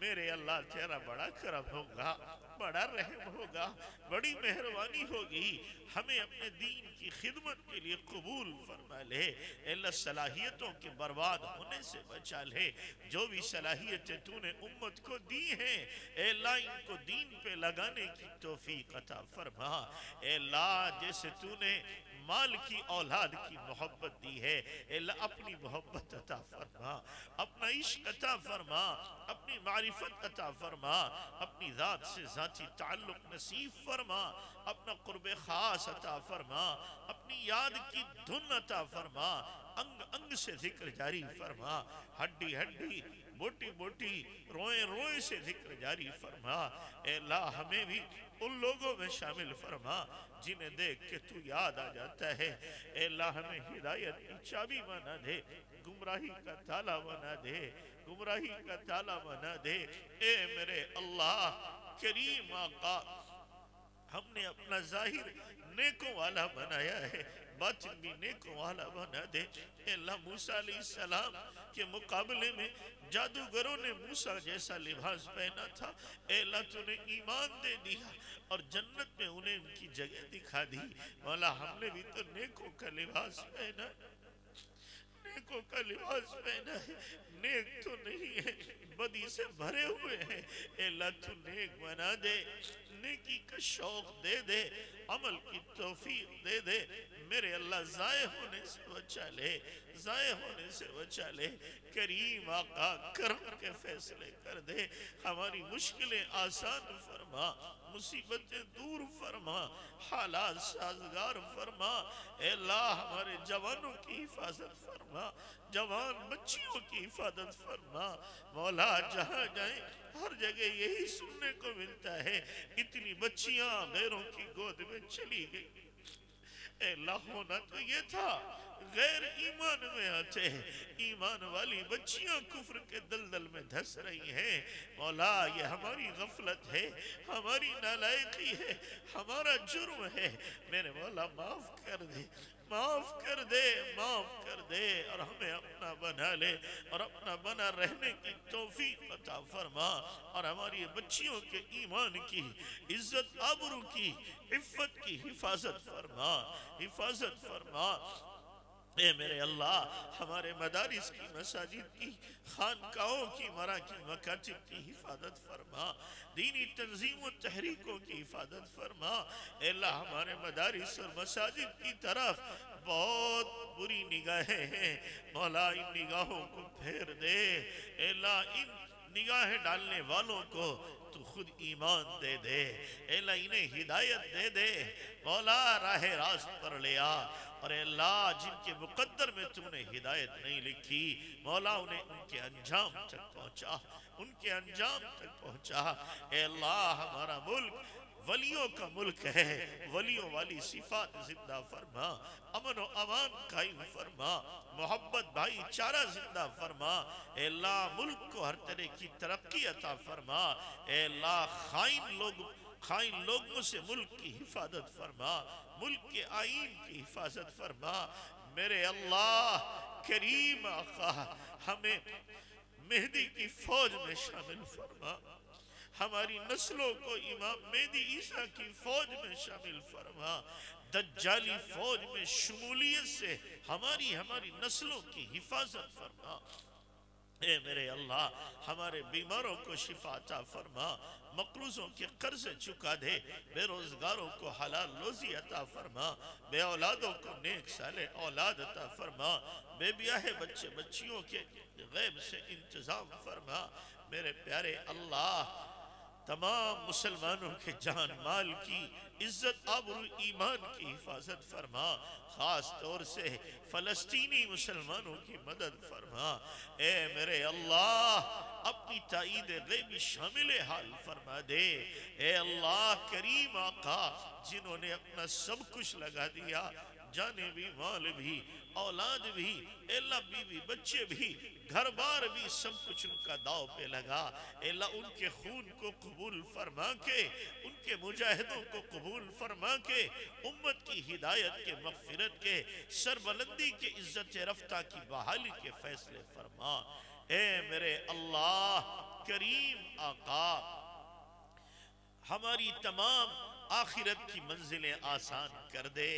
मेरे अल्लाह तेरा बड़ा करम होगा, बड़ा रहम होगा, बड़ी मेहरबानी होगी। हमें अपने दीन की खिदमत के लिए कबूल फरमा ले। अल्लाह सलाहियतों के बर्बाद होने से बचा ले। जो भी सलाहियतें तूने उम्मत को दी हैं, अल्लाह इनको दीन पे लगाने की तौफीक अता फरमा। अल्लाह जैसे तूने माल की औलाद की मोहब्बत दी है, अल्लाह अपनी मोहब्बत अता फरमा, अपना इश्क अता फरमा, अपनी मारिफत अता फरमा, अपनी ज़ात से ज़ाती ताल्लुक नसीब फरमा, अपना कुर्बे खास अता फरमा, अपनी याद की धुन अता फरमा, अंग अंग से जिक्र जारी फरमा, हड्डी हड्डी बोटी बोटी रोए रोए से जिक्र जारी फरमा। ए अल्लाह हमें भी उन लोगों में शामिल फरमा जिन्हें देख के तू याद आ जाता है। ए अल्लाह हमें हिदायत की चाबी बना दे, गुमराही का ताला बना दे, गुमराही का ताला बना दे। ए मेरे अल्लाह करीम आका, हमने अपना जाहिर नेकों वाला बनाया है, बातिन भी नेकों वाला बना दे। अल्लाह मूसा अलैहिस्सलाम के मुकाबले में जादूगरों ने मूसा जैसा लिबास पहना था, अल्लाह तूने ईमान दे दिया और जन्नत में उन्हें उनकी जगह दिखा दी। मौला हमने भी तो नेकों का लिबास पहना, नेकों का लिबास पहना है, नेक तो नहीं है, बदी से भरे हुए हैं। अल्लाह तू नेक बना दे, नेकी का शौक दे दे, अमल की तौफीक दे दे। मेरे अल्लाह ज़ाये होने से बचा ले, ज़ाये होने से बचा ले। करीम आका करम के फैसले कर दे, हमारी मुश्किलें आसान फरमा, मुसीबतें दूर फरमा, हालात साजगार फरमा। ए अल्लाह हमारे जवानों की हिफाजत फरमा, जवान बच्चियों की हिफाजत फरमा। मौला जहाँ जाए हर जगह यही सुनने को मिलता है, इतनी बच्चियां गैरों की गोद में चली गई। अल्लाह होना तो ये था, गैर ईमान में आते हैं, ईमान वाली बच्चियां कुफ्र के दलदल में धंस रही हैं। मौला ये हमारी गफलत है, हमारी नालायकी है, हमारा जुर्म है। मेरे मौला माफ कर दे, माफ कर दे, माफ कर दे और हमें अपना बना ले और अपना बना रहने की तौफीक अता फरमा और हमारी बच्चियों के ईमान की, इज्जत आबरू की, इफ्फत की हिफाजत फरमा, हिफाजत फरमा। ए मेरे अल्लाह हमारे मदारिस की, मसाजिद की, खानकाहों की, मराकी मकातिब की हिफाजत फरमा, दीनी तंजीम और तहरीकों की हिफाजत फरमा। अल्लाह हमारे मदारिस और मसाजिद की तरफ बहुत बुरी निगाहें हैं, मौला इन निगाहों को फेर दे। अल्लाह इन निगाहें डालने वालों को तू खुद ईमान दे दे, अल्लाह इन्हें हिदायत दे दे। मौला राह रास्त पर ले आ और अल्लाह जिनके मुकद्दर में तूने हिदायत नहीं लिखी, मौला उन्हें उनके अंजाम तक पहुंचा, उनके अंजाम तक पहुंचा। अल्लाह हमारा मुल्क वलियों का मुल्क है, वलियों वाली सिफात जिंदा फरमा, अमन व अमान कायम फरमा, मोहब्बत भाईचारा जिंदा फरमा। अल्लाह मुल्क को हर तरह की तरक्की अता फरमा। अल्लाह खाइन लोगों से मुल्क की हिफाजत फरमा, मुल्क के आईन की हिफाजत फरमा। मेरे अल्लाह करीम आका हमें मेहदी की फौज में शामिल फरमा, हमारी नस्लों को इमाम मेहदी ईसा की फौज में शामिल फरमा, दज्जाली फौज में शमूलियत से हमारी नस्लों की हिफाजत फरमा। ए मेरे अल्लाह हमारे बीमारों को शिफा अता फरमा, मकरूजों के कर्ज चुका दे, बेरोजगारों को हलाल रोजी अता फरमा, बे औलादों को नेक साले औलाद अता फरमा, बेबियाहे बच्चे बच्चियों के गैब से इंतजाम फरमा। मेरे प्यारे अल्लाह तमाम मुसलमानों के जान माल की, इज्जत आबरू ईमान की हिफाजत फरमा, खास तौर से फलस्तीनी मुसलमानों की मदद फरमा। ए मेरे अल्लाह अपनी ताईद गैबी शामिल हाल फरमा दे। ए अल्लाह करीम आका जिन्होंने अपना सब कुछ लगा दिया, जाने भी माल भी औलाद भी, अल्लाह बीवी बच्चे भी, घर बार भी, सब कुछ उनका दाव पे लगा। अल्लाह उनके खून को कबूल फरमा के, उनके मुजाहिदों को कबूल फरमा के, उम्मत की हिदायत के, मगफिरत के, सरबलंदी के, इज्जत रफ्ता की बहाली के फैसले फरमा। ए मेरे अल्लाह करीम आका, हमारी तमाम आखिरत की मंजिलें आसान कर दे।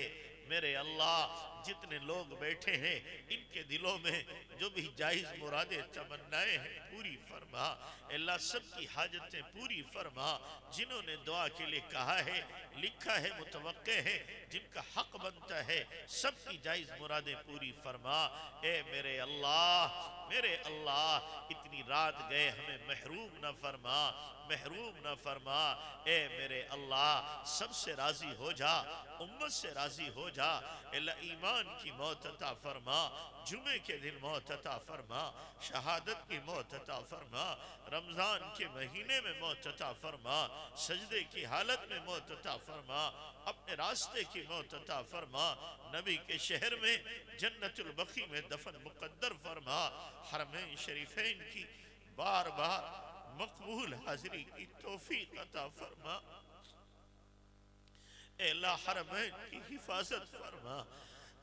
मेरे अल्लाह जितने लोग बैठे हैं इनके दिलों में जो भी जायज मुरादे तमन्नाएं हैं पूरी फरमा। अल्लाह सबकी हाजतें पूरी फरमा। जिन्होंने दुआ के लिए कहा है, लिखा है, मुतवक्के है, जिनका हक बनता है, सबकी जायज मुरादें पूरी फरमा। ए मेरे अल्लाह इतनी रात गए हमें महरूम न फरमा, महरूम न फरमा। ए मेरे अल्लाह सबसे राजी हो जा, उम्मत से राजी हो जा। अल्लाह ईमान की मौत अता फरमा, जुमे के दिन मौत अता फरमा, शहादत की मौत अता फरमा, रमजान के महीने में मौत अता फरमा, सजदे की हालत में मौत अता फरमा, अपने रास्ते की मौत अता फरमा, नबी के शहर में जन्नतुल बकी में दफन मुकद्दर फरमा। हरमैन शरीफैन की बार बार मकबूल हाजिरी की तौफीक अता फरमा। अल्लाह हरमैन की हिफाजत फरमा,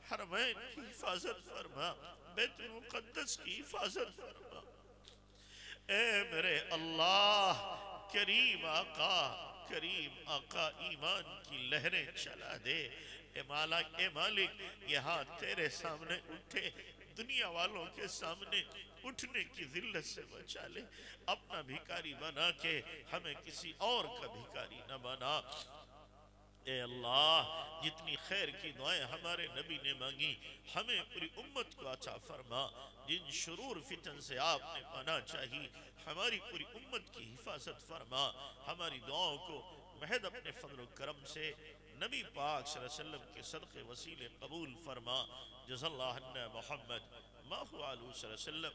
हरमैन की हिफाजत फरमा, बैतुल मुक़द्दस की हिफाजत फरमा। ए मेरे अल्लाह करीम आका, करीम आका ईमान की लहरें चला दे। ए मालिक ये हाथ तेरे सामने उठे, दुनिया वालों के सामने उठने की जिल्लत से बचा ले। अपना भिखारी बना के हमें किसी और का भिखारी न बना। ए अल्लाह जितनी खैर की दुआएं हमारे नबी ने मांगी हमें पूरी उम्मत को अता फरमा। जिन शुरूर फितन से आपने पाना चाहिए हमारी पूरी उम्मत की हिफाजत फरमा। हमारी दुआओं को महद अपने फजल करम से नबी पाक सल्लल्लाहु अलैहि वसल्लम के सदक़े वसीले कबूल फरमा। जज़ल्लाहु अन्ना मुहम्मद माहु अलैहि वसल्लम।